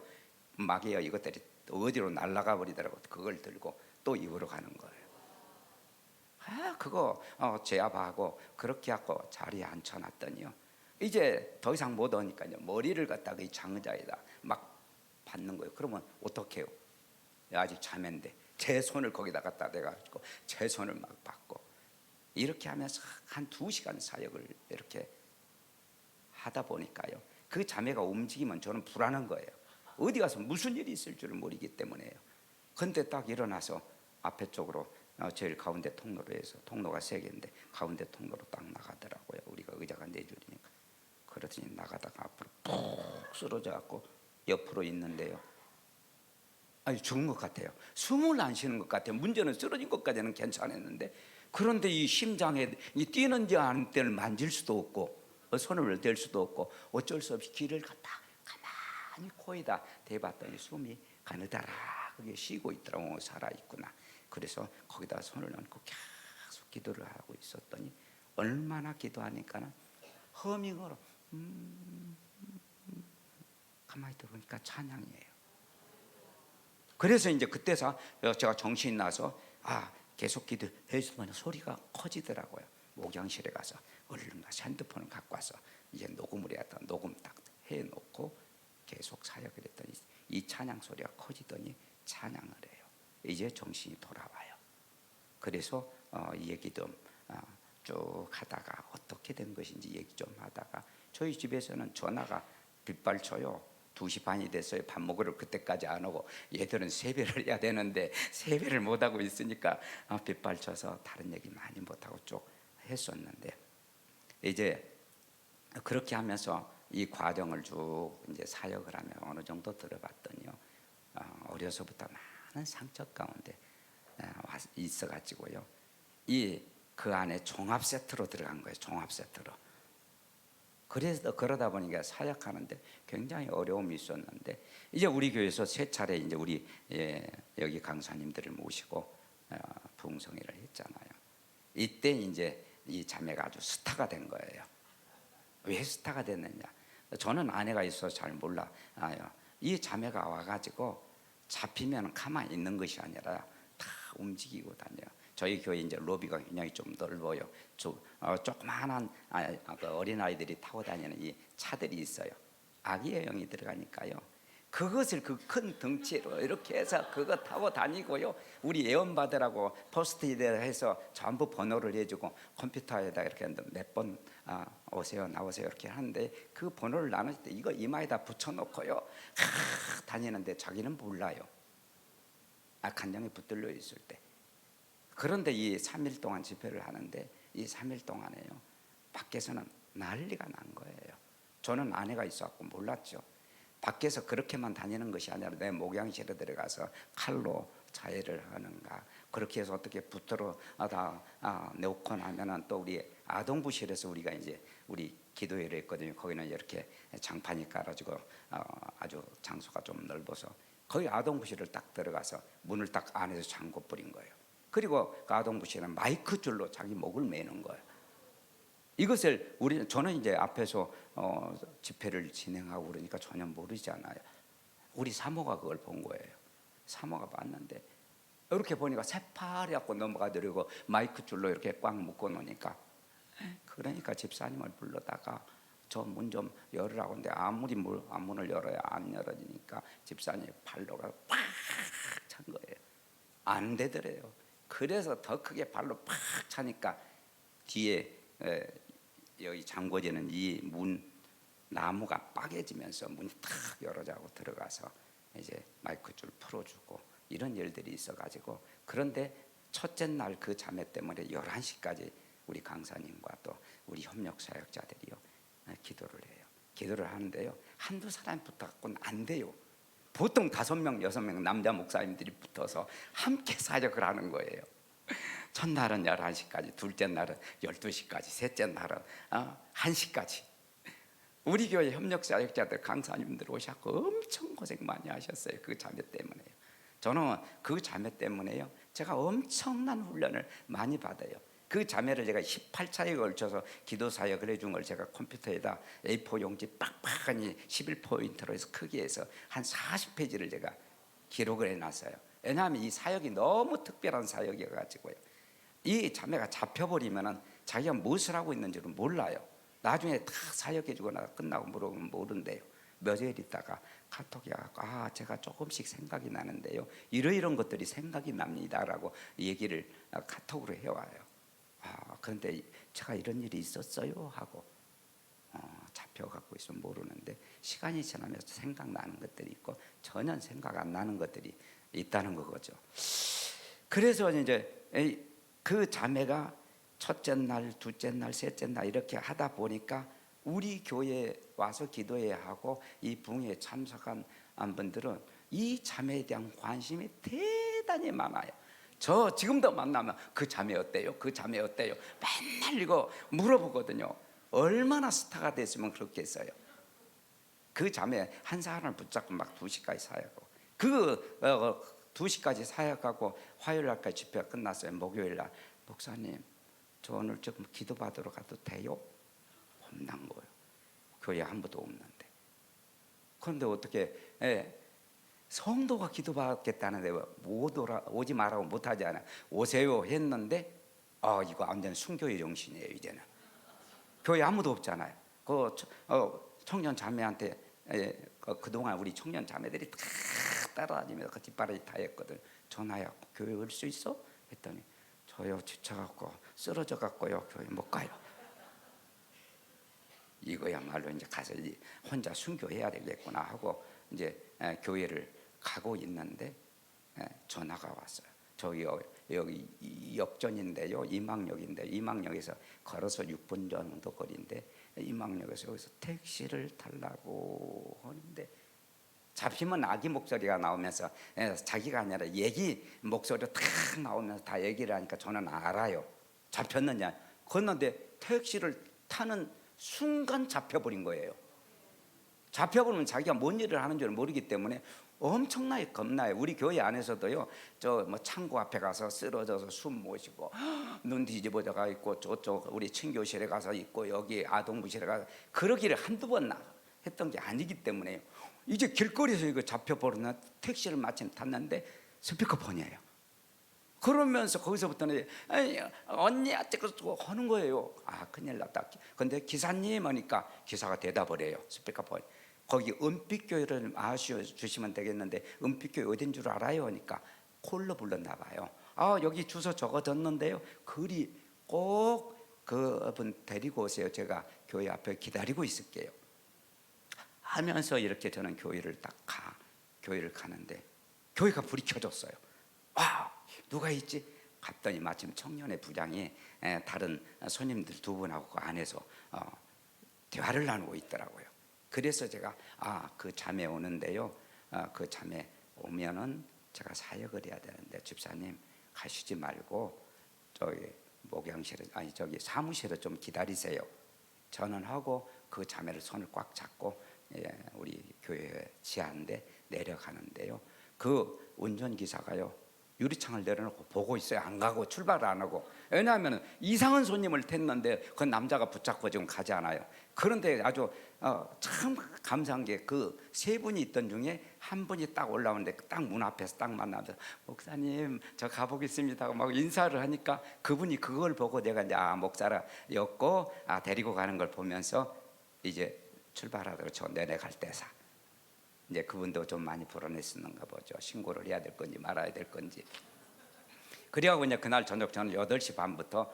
Speaker 1: 마귀가 이것들이 어디로 날아가 버리더라고. 그걸 들고 또 입으로 가는 거예요. 그거 제압하고 그렇게 하고 자리에 앉혀놨더니요 이제 더 이상 못 오니까요 머리를 갖다가 이 장의자에다 막 받는 거예요. 그러면 어떡해요? 아직 자매인데 제 손을 거기다 갖다 대가지고 제 손을 막 받고 이렇게 하면서 한 2시간 사역을 이렇게 하다 보니까요 그 자매가 움직이면 저는 불안한 거예요. 어디 가서 무슨 일이 있을 줄을 모르기 때문에요. 근데 딱 일어나서 앞에 쪽으로 제일 가운데 통로로 해서, 통로가 3개인데 가운데 통로로 딱 나가더라고요. 우리가 의자가 4줄이니까. 그러더니 나가다가 앞으로 푹 쓰러져 갖고 옆으로 있는데요 아니 죽은 것 같아요. 숨을 안 쉬는 것 같아요. 문제는 쓰러진 것까지는 괜찮았는데 그런데 이 심장에 이 뛰는지 안 뛰는지 만질 수도 없고 손을 댈 수도 없고 어쩔 수 없이 귀를 갖다 가만히 코에다 대봤더니 숨이 가느다랗게 쉬고 있더라고. 살아있구나. 그래서 거기다 손을 얹고 계속 기도를 하고 있었더니 얼마나 기도하니까는 허밍으로 가만히 들어보니까 찬양이에요. 그래서 이제 그때서 제가 정신이 나서 계속 기도해주면 소리가 커지더라고요. 목양실에 가서 얼른 가서 핸드폰을 갖고 와서 이제 녹음을 해야 돼. 녹음 딱 해놓고 계속 사역을 했더니 이 찬양 소리가 커지더니 찬양을 해요. 이제 정신이 돌아와요. 그래서 이 얘기 좀 쭉 하다가 어떻게 된 것인지 얘기 좀 하다가 저희 집에서는 전화가 빗발쳐요. 2시 반이 됐어요. 밥 먹으러 그때까지 안 오고 얘들은 세배를 해야 되는데 세배를 못하고 있으니까 빗발쳐서 다른 얘기 많이 못하고 쭉 했었는데 이제 그렇게 하면서 이 과정을 쭉 이제 사역을 하며 어느 정도 들어봤더니요, 어려서부터 많은 상처 가운데 있어가지고요, 그 안에 종합 세트로 들어간 거예요. 종합 세트로. 그래서 그러다 보니까 사역하는데 굉장히 어려움이 있었는데 이제 우리 교회에서 세 차례 이제 우리 여기 강사님들을 모시고 부흥성회를 했잖아요. 이때 이제 이 자매가 아주 스타가 된 거예요. 왜 스타가 됐느냐? 저는 아내가 있어서 잘 몰라요. 이 자매가 와가지고 잡히면 가만히 있는 것이 아니라 다 움직이고 다녀요. 저희 교회 이제 로비가 굉장히 좀 넓어요. 조그마한 어린 아이들이 타고 다니는 이 차들이 있어요. 아기의 영이 들어가니까요. 그것을 그 큰 덩치로 이렇게 해서 그거 타고 다니고요. 우리 예언받으라고 포스트잇에 해서 전부 번호를 해주고 컴퓨터에다 이렇게 몇 번 오세요 나오세요 이렇게 하는데 그 번호를 나눌 때 이거 이마에다 붙여놓고요 다니는데 자기는 몰라요. 간장에 붙들려 있을 때. 그런데 이 3일 동안 집회를 하는데 이 3일 동안에요, 밖에서는 난리가 난 거예요. 저는 아내가 있어갖고 몰랐죠. 밖에서 그렇게만 다니는 것이 아니라 내 목양실에 들어가서 칼로 자해를 하는가, 그렇게 해서 어떻게 붙들어 다 놓고 나면은 또 우리 아동부실에서 우리가 이제 우리 기도회를 했거든요. 거기는 이렇게 장판이 깔아지고 아주 장소가 좀 넓어서 거기 아동부실을 딱 들어가서 문을 딱 안에서 잠궈 버린 거예요. 그리고 그 아동부실은 마이크 줄로 자기 목을 매는 거예요. 이것을 저는 이제 앞에서 집회를 진행하고 그러니까 전혀 모르잖아요. 우리 사모가 그걸 본 거예요. 사모가 봤는데 이렇게 보니까 새파랗게 갖고 넘어가더라고. 마이크 줄로 이렇게 꽉 묶어 놓으니까. 그러니까 집사님을 불러다가 저 문 좀 열으라고 하는데 아무리 문을 열어야 안 열어지니까 집사님이 발로가 팍 찬 거예요. 안 되더래요. 그래서 더 크게 발로 팍 차니까 뒤에 여기 잠궈지는 이 문 나무가 빠개지면서 문이 탁 열어자고 들어가서 이제 마이크 줄 풀어주고 이런 일들이 있어가지고, 그런데 첫째 날 그 자매 때문에 11시까지 우리 강사님과 또 우리 협력 사역자들이요 기도를 해요. 기도를 하는데요, 한두 사람이 붙어갖고는 안 돼요. 보통 5명, 6명 남자 목사님들이 붙어서 함께 사역을 하는 거예요. 첫날은 11시까지, 둘째 날은 12시까지, 셋째 날은 1시까지. 우리 교회 협력 사역자들 강사님들 오셔서 엄청 고생 많이 하셨어요. 그 자매 때문에요. 저는 그 자매 때문에요 제가 엄청난 훈련을 많이 받아요. 그 자매를 제가 18차에 걸쳐서 기도 사역을 해준 걸 제가 컴퓨터에다 A4 용지 빡빡하니 11포인트로 해서 크게 해서 한 40페이지를 제가 기록을 해놨어요. 왜냐하면 이 사역이 너무 특별한 사역이어가지고요, 이 자매가 잡혀버리면 자기가 무엇을 하고 있는지를 몰라요. 나중에 다 사역해주고 나서 끝나고 물어보면 모른대요. 며칠 있다가 카톡이 와서 제가 조금씩 생각이 나는데요, 이런 것들이 생각이 납니다라고 얘기를 카톡으로 해와요. 그런데 제가 이런 일이 있었어요 하고 잡혀갖고 있으면 모르는데, 시간이 지나면서 생각나는 것들이 있고 전혀 생각 안 나는 것들이 있다는 거죠. 그래서 이제 그 자매가 첫째 날, 둘째 날, 셋째 날 이렇게 하다 보니까 우리 교회에 와서 기도해야 하고 이 부흥회에 참석한 분들은 이 자매에 대한 관심이 대단히 많아요. 저 지금도 만나면 그 자매 어때요? 그 자매 어때요? 맨날 이거 물어보거든요. 얼마나 스타가 됐으면 그렇겠어요. 그 자매 한 사람을 붙잡고 막 2시까지 사역하고, 그 2시까지 사역하고 화요일 날까지 집회가 끝났어요. 목요일 날 목사님 저 오늘 조금 기도받으러 가도 돼요? 혼난 거예요. 교회 아무도 없는데. 그런데 어떻게 성도가 기도받겠다는데 오지 말라고 못하지 않아요. 오세요 했는데 이거 완전 순교의 정신이에요. 이제는 교회 아무도 없잖아요. 청년 자매한테 그동안 우리 청년 자매들이 다 따라다니면서 그 뒷바라지 다 했거든. 전화야, 교회 올 수 있어? 했더니 저요 지쳐갖고 쓰러져갖고요 교회 못 가요. 이거야말로 이제 가서 혼자 순교해야 되겠구나 하고 이제 교회를 가고 있는데 전화가 왔어요. 저기 여기 역전인데요, 이망역인데 이망역에서 걸어서 6분 정도 거리인데 이망역에서 여기서 택시를 타려고 하는데 잡히면 아기 목소리가 나오면서 자기가 아니라 얘기 목소리가 탁 나오면서 다 얘기를 하니까 저는 알아요. 잡혔느냐. 그런데 택시를 타는 순간 잡혀버린 거예요. 잡혀버리면 자기가 뭔 일을 하는 줄 모르기 때문에 엄청나게 겁나요. 우리 교회 안에서도요, 저 뭐 창고 앞에 가서 쓰러져서 숨 모시고 눈 뒤집어져가 있고 저쪽 우리 친교실에 가서 있고 여기 아동부실에 가서 그러기를 한두 번 했던 게 아니기 때문에 이제 길거리에서 이거 잡혀버리나 택시를 마침 탔는데 스피커폰이에요. 그러면서 거기서부터는 언니 어쩌고 하는 거예요. 큰일 났다. 근데 기사님 하니까 기사가 대답을 해요. 스피커폰. 거기 은빛교회를 아셔주시면 되겠는데 은빛교회 어딘 줄 알아요? 하니까 콜로 불렀나 봐요. 여기 주소 적어뒀는데요, 글이 꼭 그분 데리고 오세요. 제가 교회 앞에 기다리고 있을게요 하면서 이렇게 저는 교회를 교회를 가는데 교회가 불이 켜졌어요. 누가 있지? 갔더니 마침 청년의 부장이 다른 손님들 2분하고 그 안에서 대화를 나누고 있더라고요. 그래서 제가 그 자매 오는데요, 그 자매 오면은 제가 사역을 해야 되는데 집사님 가시지 말고 저기 목양실에 저기 사무실에 좀 기다리세요. 저는 하고 그 자매를 손을 꽉 잡고 우리 교회 지하인데 내려가는데요, 그 운전기사가요 유리창을 내려놓고 보고 있어요. 안 가고 출발을 안 하고. 왜냐하면 이상한 손님을 탔는데 그 남자가 붙잡고 지금 가지 않아요. 그런데 아주 참 감사한 게 그 3분이 있던 중에 한 분이 딱 올라오는데 딱 문 앞에서 딱 만나서 목사님 저 가보겠습니다 하고 막 인사를 하니까 그분이 그걸 보고 내가 이제 목사라였고 데리고 가는 걸 보면서 이제 출발하도록 저 내려갈 때사 이제 그분도 좀 많이 불안했었는가 보죠. 신고를 해야 될 건지 말아야 될 건지. 그래가지고 이제 그날 저녁 저는 8시 반부터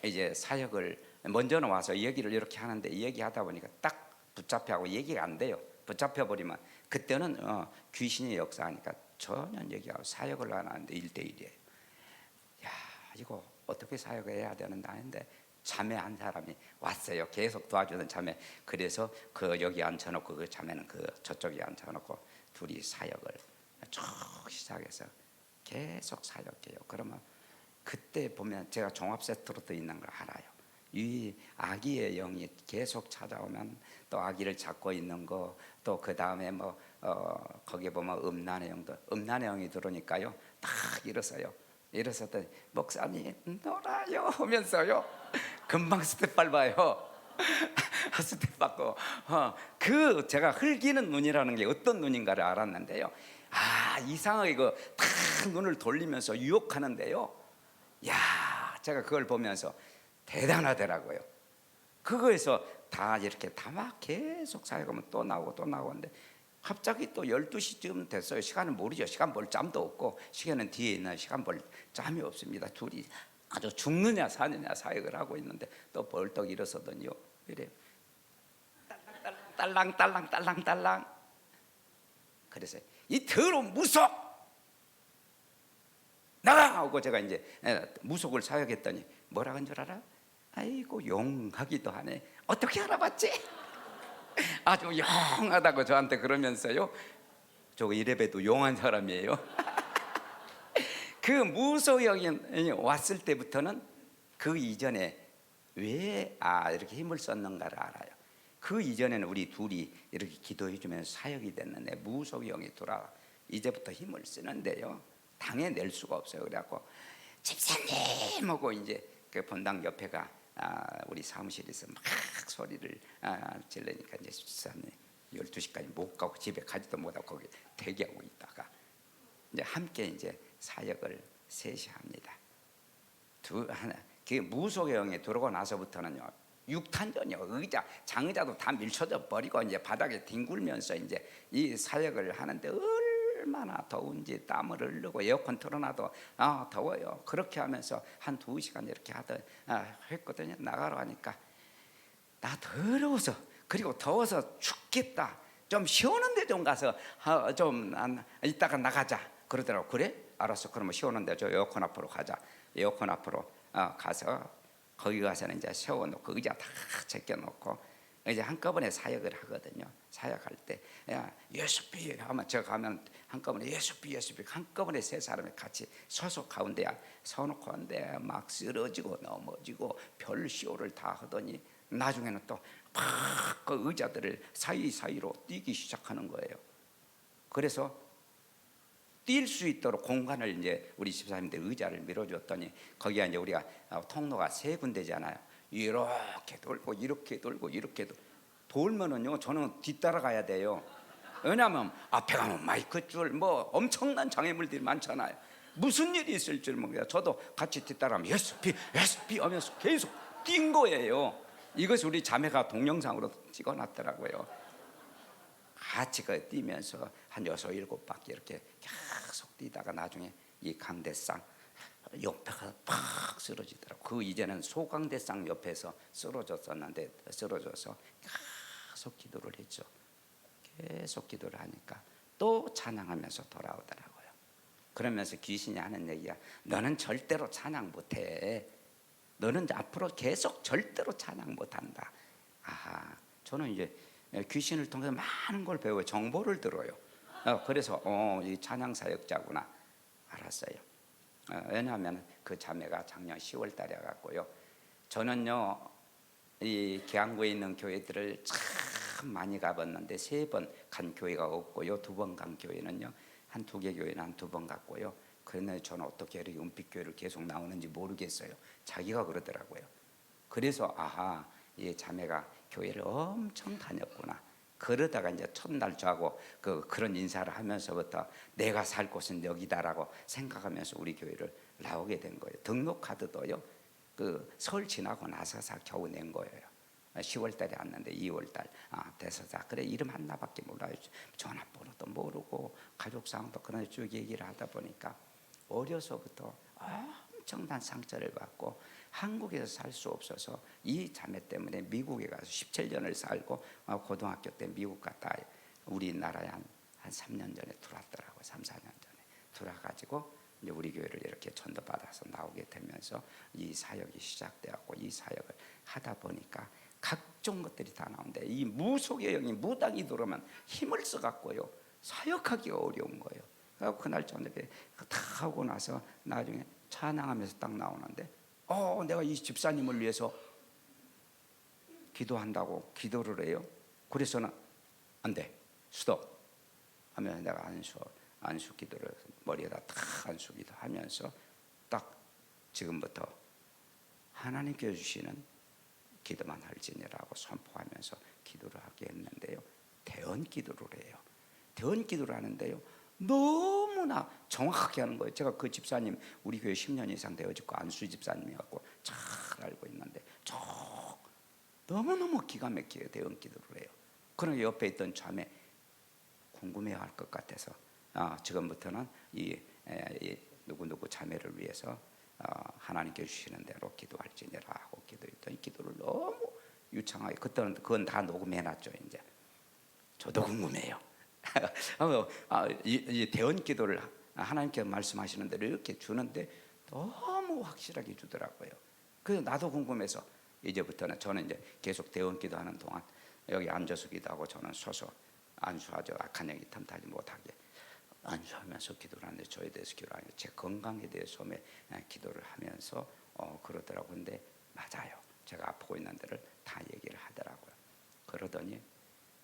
Speaker 1: 이제 사역을 먼저는 와서 얘기를 이렇게 하는데 얘기하다 보니까 딱 붙잡혀하고 얘기가 안 돼요. 붙잡혀버리면 그때는 귀신의 역사하니까 전혀 얘기하고 사역을 안 하는데 1대1이에요. 야, 이거 어떻게 사역을 해야 되는다 하는데 자매 한 사람이 왔어요. 계속 도와주는 자매. 그래서 그 여기 앉혀놓고 그 자매는 그 저쪽에 앉혀놓고 둘이 사역을 쭉 시작해서 계속 사역해요. 그러면 그때 보면 제가 종합 세트로 돼 있는 걸 알아요. 이 아기의 영이 계속 찾아오면 또 아기를 잡고 있는 거, 또 그 다음에 거기에 보면 음란의 영이 들어오니까요 딱 일어서요. 일어섰더니 목사님 놀아요 하면서요 금방 스텝 밟아요. 스텝 밟고 그 제가 흘기는 눈이라는 게 어떤 눈인가를 알았는데요, 이상하게 이거 탁 눈을 돌리면서 유혹하는데요, 제가 그걸 보면서 대단하더라고요. 그거에서 다 이렇게 막 계속 사역하면 또 나오고 또 나오는데 갑자기 또 12시쯤 됐어요. 시간은 모르죠. 시간 볼 짬도 없고 시간은 뒤에 있는 시간 볼 짬이 없습니다. 둘이 아주 죽느냐 사느냐 사역을 하고 있는데 또 벌떡 일어서더니요 이래요. 딸랑딸랑. 그래서 이 더러운 무속 나가 하고 제가 이제 무속을 사역했더니 뭐라 한 줄 알아? 아이고 용하기도 하네. 어떻게 알아봤지? 아주 용하다고 저한테 그러면서요, 저 이래봬도 용한 사람이에요. 그 무속영이 왔을 때부터는 그 이전에 왜 이렇게 힘을 썼는가를 알아요. 그 이전에는 우리 둘이 이렇게 기도해 주면서 사역이 됐는데 무속영이 돌아 이제부터 힘을 쓰는데요 당해낼 수가 없어요. 그래갖고 집사님 하고 이제 그 본당 옆에가 우리 사무실에서 막 소리를 질르니까 이제 집사님 12시까지 못 가고 집에 가지도 못하고 거기 대기하고 있다가 이제 함께 이제 사역을 셋이 합니다. 그 무속의 들어오고 나서부터는요, 육탄전이요, 의자, 장의자도 다 밀쳐져 버리고 이제 바닥에 뒹굴면서 이제 이 사역을 하는데 얼마나 더운지 땀을 흘리고 에어컨 틀어놔도 더워요. 그렇게 하면서 한 2시간 이렇게 했거든요. 나가러 하니까 나 더러워서, 그리고 더워서 죽겠다, 좀 시원한데 좀 가서 좀 이따가 나가자 그러더라고. 그래? 알았어. 그러면 시원한데 저 에어컨 앞으로 가자. 에어컨 앞으로 가서 거기 가서는 이제 세워놓고 의자 다 제껴놓고 이제 한꺼번에 사역을 하거든요. 사역할 때 예수피 하면 저 가면 한꺼번에 예수피 한꺼번에 세 사람이 같이 서서 가운데 서놓고 하는데 막 쓰러지고 넘어지고 별쇼를 다 하더니 나중에는 또 막 그 의자들을 사이사이로 뛰기 시작하는 거예요. 그래서 뛸 수 있도록 공간을 이제 우리 집사님들 의자를 밀어줬더니 거기가 이제 우리가 통로가 3군데잖아요. 이렇게 돌고 이렇게 돌고 이렇게 돌면은요, 저는 뒤따라가야 돼요. 왜냐하면 앞에 가면 마이크 줄 뭐 엄청난 장애물들이 많잖아요. 무슨 일이 있을 줄 모르겠어요. 저도 같이 뒤따라가면 예수피 하면서 계속 뛴 거예요. 이것을 우리 자매가 동영상으로 찍어놨더라고요. 같이 뛰면서 한 6, 7바퀴 이렇게 계속 뛰다가 나중에 이 강대상 옆에가 팍 쓰러지더라고. 그 이제는 소강대상 옆에서 쓰러졌었는데 쓰러져서 계속 기도를 했죠. 계속 기도를 하니까 또 찬양하면서 돌아오더라고요. 그러면서 귀신이 하는 얘기야, 너는 절대로 찬양 못해. 너는 앞으로 계속 절대로 찬양 못한다. 저는 이제 귀신을 통해서 많은 걸 배워요. 정보를 들어요. 그래서 이 찬양 사역자구나 알았어요. 왜냐하면 그 자매가 작년 10월 달에 갔고요. 저는요, 이 계양구에 있는 교회들을 참 많이 가봤는데 3번 간 교회가 없고요. 2번 간 교회는요, 한 2개 교회는 한 2번 갔고요. 그런데 저는 어떻게 이렇게 은빛교회를 계속 나오는지 모르겠어요. 자기가 그러더라고요. 그래서 이 자매가 교회를 엄청 다녔구나. 그러다가 이제 첫날 저하고 그런 인사를 하면서부터 내가 살 곳은 여기다라고 생각하면서 우리 교회를 나오게 된 거예요. 등록 카드도요, 설 지나고 나서 겨우 낸 거예요. 10월 달에 왔는데 2월 달 돼서 그래 이름 하나밖에 몰라요. 전화번호도 모르고 가족상도 그런 쭉 얘기를 하다 보니까 어려서부터 엄청난 상처를 받고 한국에서 살 수 없어서 이 자매 때문에 미국에 가서 17년을 살고 고등학교 때 미국 갔다 우리나라에 한 3년 전에 들어왔더라고요. 3, 4년 전에 들어와가지고 이제 우리 교회를 이렇게 전도받아서 나오게 되면서 이 사역이 시작되었고 이 사역을 하다 보니까 각종 것들이 다 나오는데 이 무속의 영이 무당이 들어오면 힘을 써갖고요 사역하기가 어려운 거예요. 그래서 그날 저녁에 다 하고 나서 나중에 찬양하면서 딱 나오는데 내가 이 집사님을 위해서 기도한다고 기도를 해요. 그래서는 안 돼, 스톱 하면 내가 안수 기도를 머리에다 탁 안수 기도하면서 딱 지금부터 하나님께 주시는 기도만 할지니라고 선포하면서 기도를 하게 했는데요, 대언 기도를 해요. 대언 기도를 하는데요, 너무나 정확하게 하는 거예요. 제가 그 집사님 우리 교회 10년 이상 되어지고 안수 집사님이었고 잘 알고 있는데 너무너무 기가 막히게 대언 기도를 해요. 그러니까 옆에 있던 자매 궁금해할 것 같아서 지금부터는 이 누구 자매를 위해서 하나님께 주시는 대로 기도할지니라 하고 기도했더니 기도를 너무 유창하게, 그때는 그건 다 녹음해놨죠. 이제 저도 궁금해요. 이 대언 기도를 하나님께 말씀하시는 대로 이렇게 주는데 너무 확실하게 주더라고요. 그래서 나도 궁금해서 이제부터는 저는 이제 계속 대언 기도하는 동안 여기 앉아서 기도하고 저는 서서 안수하죠. 악한 영이 틈타지 못하게 안수하면서 기도를 하는데 저에 대해서 기도하는데 제 건강에 대해서 기도를 하면서 그러더라고요. 근데 맞아요. 제가 아프고 있는 데를 다 얘기를 하더라고요. 그러더니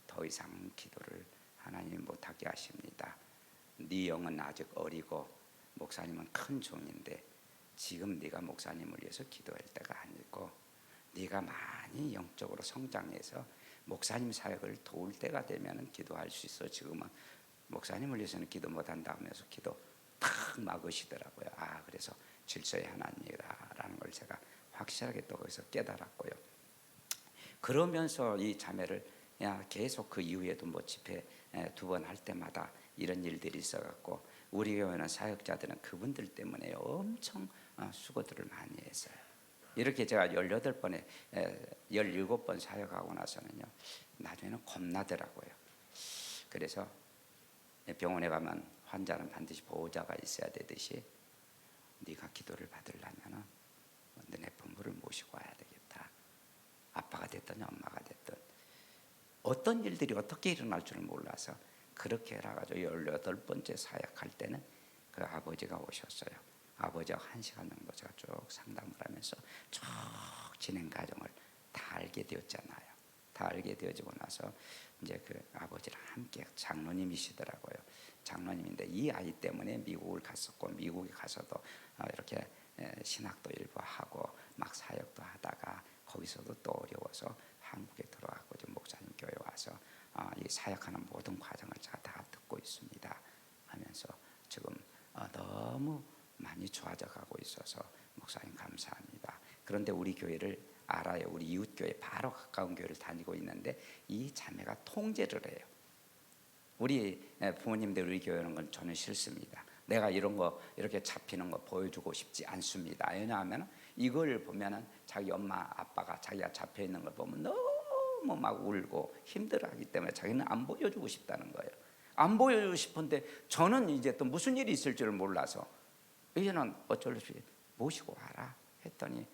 Speaker 1: 더 이상 기도를 하나님 못하게 하십니다. 네 영은 아직 어리고 목사님은 큰 종인데 지금 네가 목사님을 위해서 기도할 때가 아니고 네가 많이 영적으로 성장해서 목사님 사역을 도울 때가 되면 기도할 수 있어. 지금은 목사님을 위해서는 기도 못한다 하면서 기도 탁 막으시더라고요. 그래서 질서의 하나님이라는 걸 제가 확실하게 또 거기서 깨달았고요. 그러면서 이 자매를 계속 그 이후에도 뭐 집회 2번 할 때마다 이런 일들이 있어갖고 우리 교회는 사역자들은 그분들 때문에 엄청 수고들을 많이 했어요. 이렇게 제가 18번에 17번 사역하고 나서는요, 나중에는 겁나더라고요. 그래서 병원에 가면 환자는 반드시 보호자가 있어야 되듯이 네가 기도를 받으려면 너네 부모를 모시고 와야 되겠다. 아빠가 됐든 엄마가 됐든 어떤 일들이 어떻게 일어날 줄을 몰라서 그렇게 해가지고 18번째 사역할 때는 그 아버지가 오셨어요. 아버지가 1시간 정도 제가 쭉 상담을 하면서 쭉 진행 과정을 다 알게 되었잖아요. 다 알게 되어지고 나서 이제 그 아버지랑 함께 장로님이시더라고요. 장로님인데 이 아이 때문에 미국을 갔었고, 미국에 가서도 이렇게 신학도 일부 하고 막 사역도 하다가 거기서도 또 어려워서 한국에 들어가고 지금 목사님 교회 와서 이 사역하는 모든 과정을 제가 다 듣고 있습니다 하면서 지금 너무 많이 좋아져 가고 있어서 목사님 감사합니다. 그런데 우리 교회를 알아요. 우리 이웃교회 바로 가까운 교회를 다니고 있는데 이 자매가 통제를 해요. 우리 부모님들 우리 교회는 건 저는 싫습니다. 내가 이런 거 이렇게 잡히는 거 보여주고 싶지 않습니다. 왜냐하면 이걸 보면은 자기 엄마 아빠가 자기가 잡혀 있는 걸 보면 너무 막 울고 힘들어하기 때문에 자기는 안 보여주고 싶다는 거예요. 안 보여주고 싶은데 저는 이제 또 무슨 일이 있을 줄 몰라서 이제는 어쩔 수 없이 모시고 와라 했더니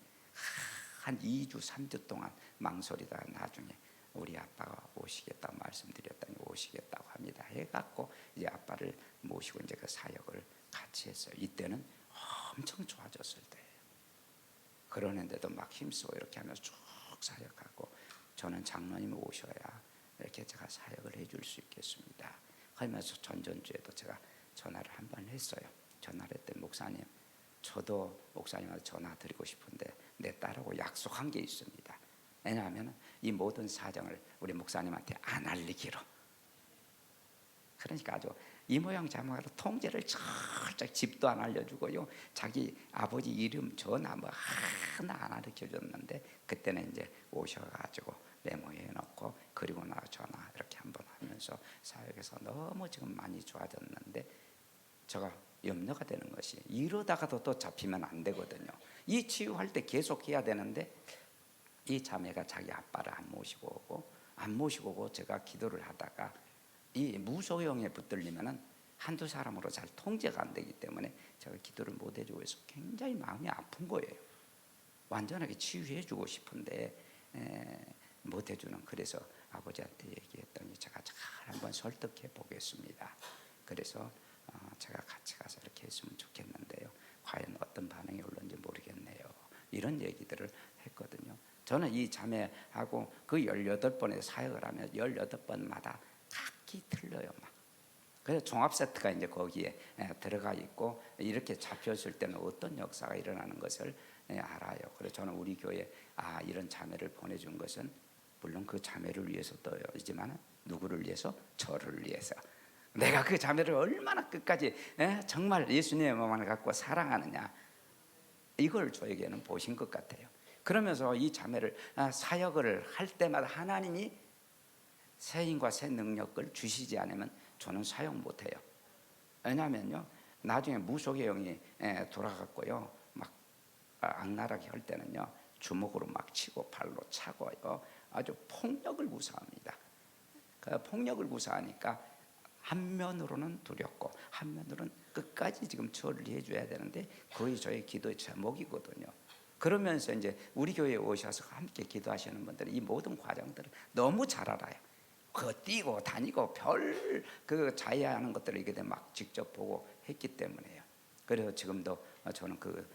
Speaker 1: 한 2주 3주 동안 망설이다가 나중에 우리 아빠가 오시겠다고 말씀드렸더니 오시겠다고 합니다 해갖고 이제 아빠를 모시고 이제 그 사역을 같이 했어요. 이때는 엄청 좋아졌을 때예요. 그러는데도 막 힘쓰고 이렇게 하면서 쭉 사역하고 저는 장로님이 오셔야 이렇게 제가 사역을 해줄 수 있겠습니다 하면서 전전주에도 제가 전화를 한 번 했어요. 전화를 했더니 목사님, 저도 목사님한테 전화 드리고 싶은데 내 딸하고 약속한 게 있습니다. 왜냐하면 이 모든 사정을 우리 목사님한테 안 알리기로. 그러니까 아주 이 모양 저 모양 통제를 철저히 집도 안 알려주고요. 자기 아버지 이름 전화 뭐 하나 안 알려줬는데 그때는 이제 오셔가지고 메모해 놓고 그리고 나 전화 이렇게 한번 하면서 사역에서 너무 지금 많이 좋아졌는데 제가 염려가 되는 것이 이러다가도 또 잡히면 안 되거든요. 이 치유할 때 계속 해야 되는데 이 자매가 자기 아빠를 안 모시고 오고 안 모시고 오고 제가 기도를 하다가 이 무소용에 붙들리면은 한두 사람으로 잘 통제가 안 되기 때문에 제가 기도를 못 해주고 해서 굉장히 마음이 아픈 거예요. 완전하게 치유해주고 싶은데 못 해주는. 그래서 아버지한테 얘기했더니 제가 잘 한번 설득해 보겠습니다. 그래서 제가 같이 가서 이렇게 했으면 좋겠는데요. 과연 어떤 반응이 올는지 모르겠네요. 이런 얘기들을 했거든요. 저는 이 자매하고 그 18번의 사역을 하면 18번마다 각기 틀려요. 막. 그래서 종합 세트가 이제 거기에 들어가 있고 이렇게 잡혔을 때는 어떤 역사가 일어나는 것을 알아요. 그래서 저는 우리 교회에 이런 자매를 보내준 것은 물론 그 자매를 위해서도이지만 누구를 위해서? 저를 위해서. 내가 그 자매를 얼마나 끝까지 정말 예수님의 마음을 갖고 사랑하느냐 이걸 저에게는 보신 것 같아요. 그러면서 이 자매를 사역을 할 때마다 하나님이 새 힘과 새 능력을 주시지 않으면 저는 사역 못해요. 왜냐하면요 나중에 무속의 영이 돌아갔고요 막 악랄하게 할 때는요 주먹으로 막 치고 발로 차고요 아주 폭력을 구사합니다. 그 폭력을 구사하니까 한면으로는 두렵고 한면으로는 끝까지 지금 처리해 줘야 되는데 거의 저의 기도의 제목이거든요. 그러면서 이제 우리 교회에 오셔서 함께 기도하시는 분들은 이 모든 과정들을 너무 잘 알아요. 그 뛰고 다니고 별 그 자해하는 것들을 이게 막 직접 보고 했기 때문에요. 그래서 지금도 저는 그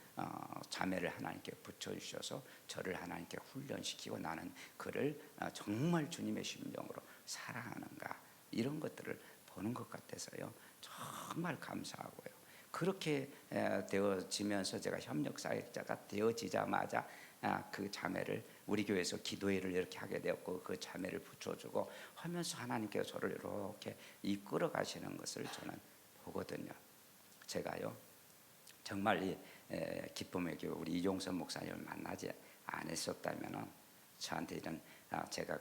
Speaker 1: 자매를 하나님께 붙여주셔서 저를 하나님께 훈련시키고 나는 그를 정말 주님의 심정으로 사랑하는가 이런 것들을 보는 것 같아서요 정말 감사하고요. 그렇게 되어지면서 제가 협력사역자가 되어지자마자 그 자매를 우리 교회에서 기도회를 이렇게 하게 되었고 그 자매를 붙여주고 하면서 하나님께서 저를 이렇게 이끌어 가시는 것을 저는 보거든요. 제가요 정말 이 기쁨의 교회 우리 이종선 목사님을 만나지 않았었다면은 저한테 이런 제가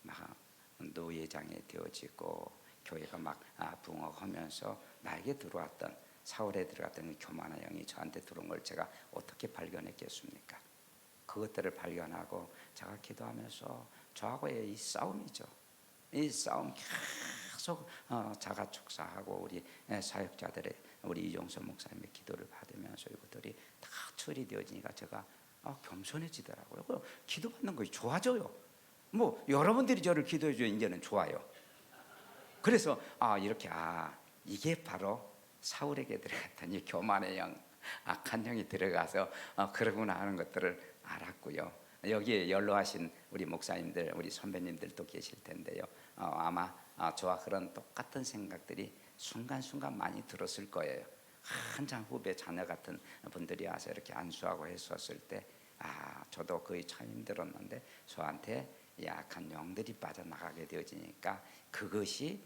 Speaker 1: 막 노예장이 되어지고 교회가 막 붕어하면서 나에게 들어왔던 사울에 들어갔던 교만한 영이 저한테 들어온 걸 제가 어떻게 발견했겠습니까? 그것들을 발견하고 제가 기도하면서 저하고의 이 싸움이죠. 이 싸움 계속 자가축사하고 우리 사역자들의 우리 이종선 목사님의 기도를 받으면서 이것들이 다 처리되어지니까 제가 겸손해지더라고요. 기도받는 것이 좋아져요. 뭐 여러분들이 저를 기도해 주면 이제는 좋아요. 그래서 이렇게 이게 바로 사울에게 들어갔던 이 교만의 영, 악한 영이 들어가서 그러구나 하는 것들을 알았고요. 여기에 연로하신 우리 목사님들, 우리 선배님들도 계실 텐데요. 아마 저와 그런 똑같은 생각들이 순간순간 많이 들었을 거예요. 한참 후배 자녀 같은 분들이 와서 이렇게 안수하고 했었을 때 저도 거의 참 힘들었는데 저한테 약한 영들이 빠져나가게 되어지니까 그것이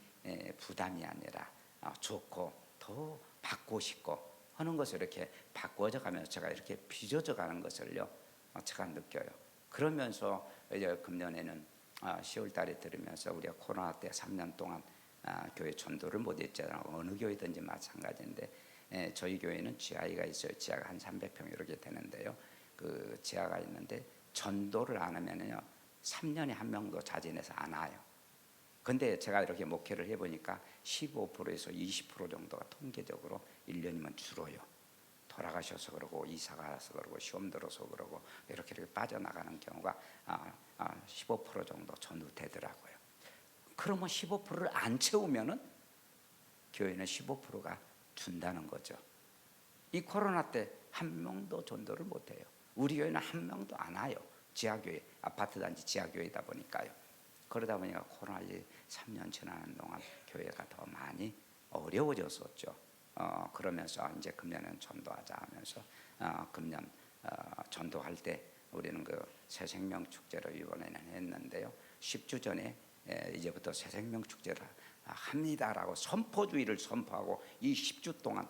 Speaker 1: 부담이 아니라 좋고 더 받고 싶고 하는 것을 이렇게 바꿔져 가면서 제가 이렇게 빚어져 가는 것을요 제가 느껴요. 그러면서 이제 금년에는 10월 달에 들으면서 우리가 코로나 때 3년 동안 교회 전도를 못 했잖아요. 어느 교회든지 마찬가지인데 저희 교회는 지하가 있어요. 지하가 한 300평 이렇게 되는데요. 그 지하가 있는데 전도를 안 하면은요 3년에 한 명도 자진해서 안 와요. 근데 제가 이렇게 목회를 해보니까 15%에서 20% 정도가 통계적으로 1년이면 줄어요. 돌아가셔서 그러고 이사 가서 그러고 시험 들어서 그러고 이렇게 빠져나가는 경우가 15% 정도 전후되더라고요. 그러면 15%를 안 채우면은 교회는 15%가 준다는 거죠. 이 코로나 때 한 명도 전도를 못 해요. 우리 교회는 한 명도 안 와요. 지하교회, 아파트 단지 지하교회다 보니까요. 그러다 보니까 코로나 3년 지나는 동안 교회가 더 많이 어려워졌었죠. 그러면서 이제 금년은 전도하자 하면서 금년 전도할 때 우리는 그 새생명 축제를 이번에는 했는데요. 10주 전에 이제부터 새생명 축제를 합니다라고 선포주의를 선포하고 이 10주 동안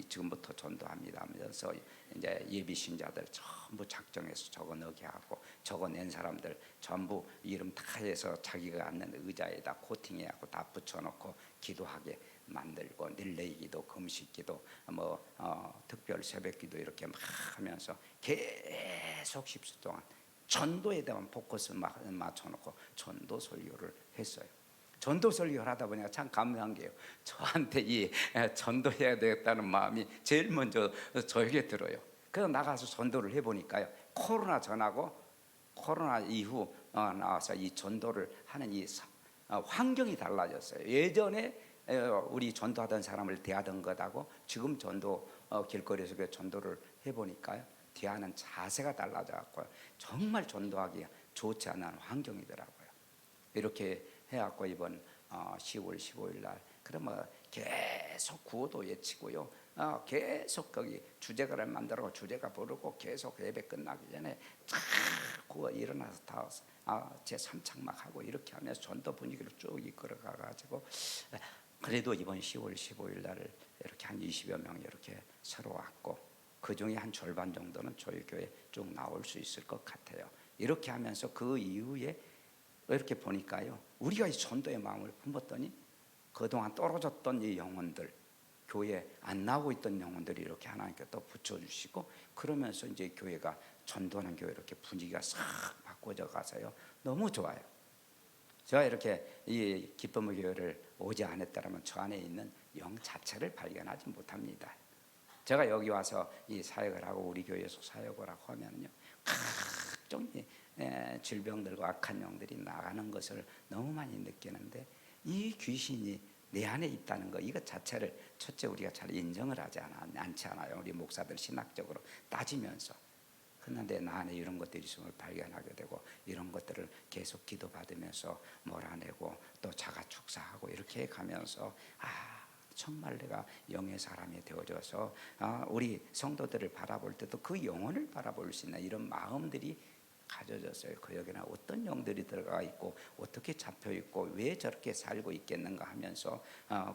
Speaker 1: 지금부터 전도합니다 하면서 이제 예비 신자들 전부 작정해서 적어넣게 하고 적어낸 사람들 전부 이름 다 해서 자기가 앉는 의자에다 코팅해갖고 다 붙여놓고 기도하게 만들고 릴레이기도, 금식기도, 특별 새벽기도 이렇게 막 하면서 계속 10주 동안 전도에 대한 포커스 맞춰놓고 전도 설교를 했어요. 전도 설교를 하다 보니까 참 감사한 게요. 저한테 이 전도해야 되겠다는 마음이 제일 먼저 저에게 들어요. 그래서 나가서 전도를 해보니까요. 코로나 전하고 코로나 이후 나와서 이 전도를 하는 이 환경이 달라졌어요. 예전에 우리 전도하던 사람을 대하던 것하고 지금 전도 길거리에서 전도를 해보니까요. 대하는 자세가 달라져갖고 정말 전도하기 좋지 않은 환경이더라고요. 이렇게 해갖고 이번 10월 15일 날 그러면 계속 구호도 외치고요. 계속 거기 주제가를 만들고 주제가 부르고 계속 예배 끝나기 전에 쫙 구호 일어나서 다 제3창막 하고 이렇게 하면서 전도 분위기를 쭉 이끌어가 가지고 그래도 이번 10월 15일 날 이렇게 한 20여 명 이렇게 서로 왔고 그 중에 한 절반 정도는 저희 교회 쭉 나올 수 있을 것 같아요. 이렇게 하면서 그 이후에 이렇게 보니까요. 우리가 이 전도의 마음을 품었더니 그동안 떨어졌던 이 영혼들, 교회에 안 나오고 있던 영혼들이 이렇게 하나님께 또 붙여주시고 그러면서 이제 교회가 전도하는 교회 이렇게 분위기가 싹 바꿔져 가서요. 너무 좋아요. 제가 이렇게 이 기쁨의 교회를 오지 않았다면 저 안에 있는 영 자체를 발견하지 못합니다. 제가 여기 와서 이 사역을 하고 우리 교회에서 사역을 하고 하면요. 각종 질병들과 악한 영들이 나가는 것을 너무 많이 느끼는데 이 귀신이 내 안에 있다는 거 이것 자체를 첫째 우리가 잘 인정을 하지 않지 않아요. 우리 목사들 신학적으로 따지면서. 그런데 나 안에 이런 것들이 있음을 발견하게 되고 이런 것들을 계속 기도받으면서 몰아내고 또 자가축사하고 이렇게 가면서 정말 내가 영의 사람이 되어져서 우리 성도들을 바라볼 때도 그 영혼을 바라볼 수 있는 이런 마음들이 가져졌어요. 그 여기는 어떤 영들이 들어가 있고 어떻게 잡혀 있고 왜 저렇게 살고 있겠는가 하면서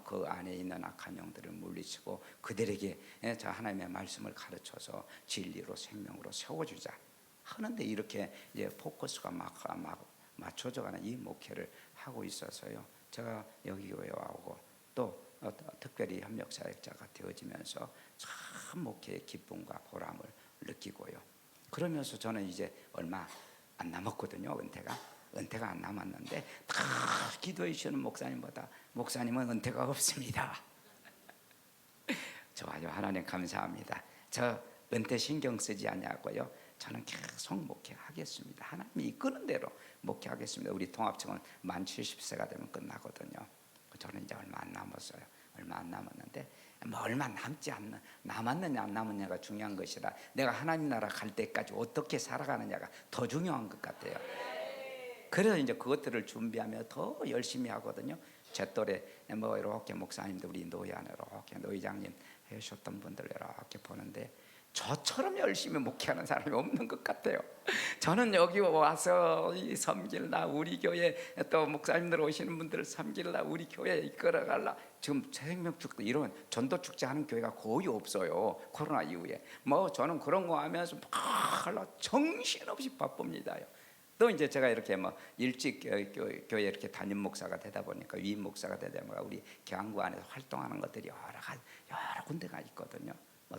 Speaker 1: 그 안에 있는 악한 영들을 물리치고 그들에게 저 하나님의 말씀을 가르쳐서 진리로 생명으로 세워주자 하는데, 이렇게 이제 포커스가 막 맞춰져가는 이 목회를 하고 있어서요. 제가 여기 교회에 오고 또 특별히 협력사역자가 되어지면서 참 목회의 기쁨과 보람을 느끼고요. 그러면서 저는 이제 얼마 안 남았거든요. 은퇴가 안 남았는데 다 기도해 주시는 목사님보다 목사님은 은퇴가 없습니다. 좋아요. 하나님 감사합니다. 저 은퇴 신경 쓰지 않냐고요. 저는 계속 목회하겠습니다. 하나님이 이끄는 대로 목회하겠습니다. 우리 통합청은 만 70세가 되면 끝나거든요. 저는 이제 얼마 안 남았어요. 얼마 안 남았는데 얼마 남았느냐 안 남았느냐가 중요한 것이라 내가 하나님 나라 갈 때까지 어떻게 살아가느냐가 더 중요한 것 같아요. 그래서 이제 그것들을 준비하며 더 열심히 하거든요. 제 또래 이렇게 목사님들, 우리 노회안 이렇게 노회장님 해주셨던 분들 이렇게 보는데 저처럼 열심히 목회하는 사람이 없는 것 같아요. 저는 여기 와서 섬길라, 우리 교회 또 목사님들 오시는 분들을 섬길라, 우리 교회 이끌어갈라. 지금 생명축제 이런 전도축제 하는 교회가 거의 없어요. 코로나 이후에 저는 그런 거 하면서 막 정신없이 바쁩니다요. 또 이제 제가 이렇게 일찍 교회 이렇게 담임 목사가 되다 보니까, 위임 목사가 되다 보니까 우리 교황부 안에서 활동하는 것들이 여러 군데가 있거든요.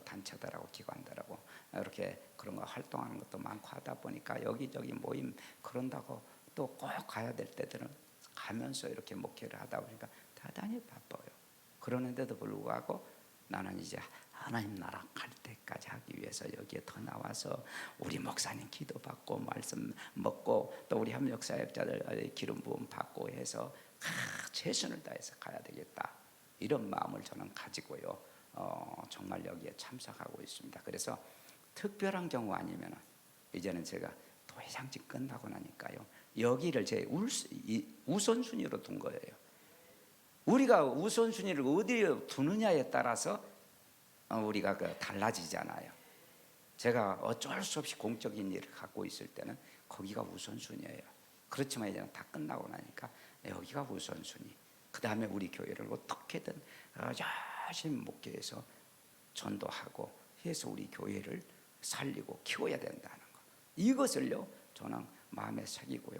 Speaker 1: 단체들하고 기관들하고 이렇게 그런 거 활동하는 것도 많고 하다 보니까 여기저기 모임 그런다고 또 꼭 가야 될 때들은 가면서 이렇게 목회를 하다 보니까 대단히 바빠요. 그러는데도 불구하고 나는 이제 하나님 나라 갈 때까지 하기 위해서 여기에 더 나와서 우리 목사님 기도받고 말씀 먹고 또 우리 협력사역자들 기름 부음 받고 해서 최선을 다해서 가야 되겠다, 이런 마음을 저는 가지고요. 정말 여기에 참석하고 있습니다. 그래서 특별한 경우 아니면 이제는 제가 도회장직 끝나고 나니까요, 여기를 제 우선순위로 둔 거예요. 우리가 우선순위를 어디에 두느냐에 따라서 우리가 달라지잖아요. 제가 어쩔 수 없이 공적인 일을 갖고 있을 때는 거기가 우선순위예요. 그렇지만 이제는 다 끝나고 나니까 여기가 우선순위. 그 다음에 우리 교회를 어떻게든 열심히 목회해서 전도하고 해서 우리 교회를 살리고 키워야 된다는 거, 이것을요 저는 마음에 새기고요,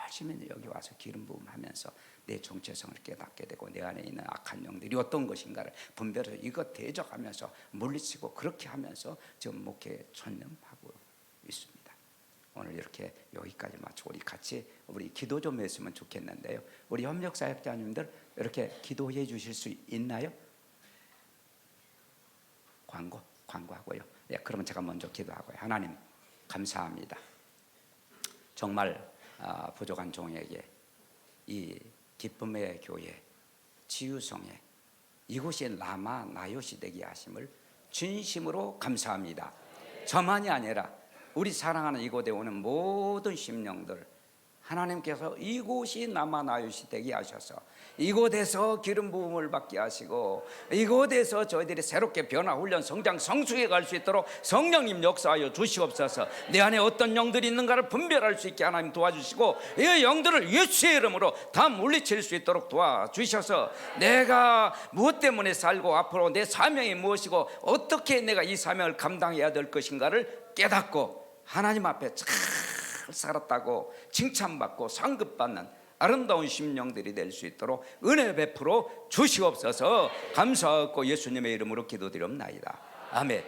Speaker 1: 열심히 여기 와서 기름 부음하면서 내 정체성을 깨닫게 되고 내 안에 있는 악한 영들이 어떤 것인가를 분별해서 이것 대적하면서 물리치고, 그렇게 하면서 지금 목회에 전념하고 있습니다. 오늘 이렇게 여기까지 마치고 우리 기도 좀 했으면 좋겠는데요. 우리 협력사역자님들 이렇게 기도해 주실 수 있나요? 광고하고요. 그러면 제가 먼저 기도하고요. 하나님 감사합니다. 정말 부족한 종에게 이 기쁨의 교회, 지유성에 이곳이 라마 나요시 되게 하심을 진심으로 감사합니다. 저만이 아니라 우리 사랑하는 이곳에 오는 모든 심령들, 하나님께서 이곳이 남아나요시 되게 하셔서 이곳에서 기름 부음을 받게 하시고 이곳에서 저희들이 새롭게 변화, 훈련, 성장, 성숙해 갈 수 있도록 성령님 역사하여 주시옵소서. 내 안에 어떤 영들이 있는가를 분별할 수 있게 하나님 도와주시고 이 영들을 예수의 이름으로 다 물리칠 수 있도록 도와주셔서 내가 무엇 때문에 살고 앞으로 내 사명이 무엇이고 어떻게 내가 이 사명을 감당해야 될 것인가를 깨닫고 하나님 앞에 잘 살았다고 칭찬받고 상급받는 아름다운 심령들이 될 수 있도록 은혜 베풀어 주시옵소서. 감사하고 예수님의 이름으로 기도드립나이다. 아멘.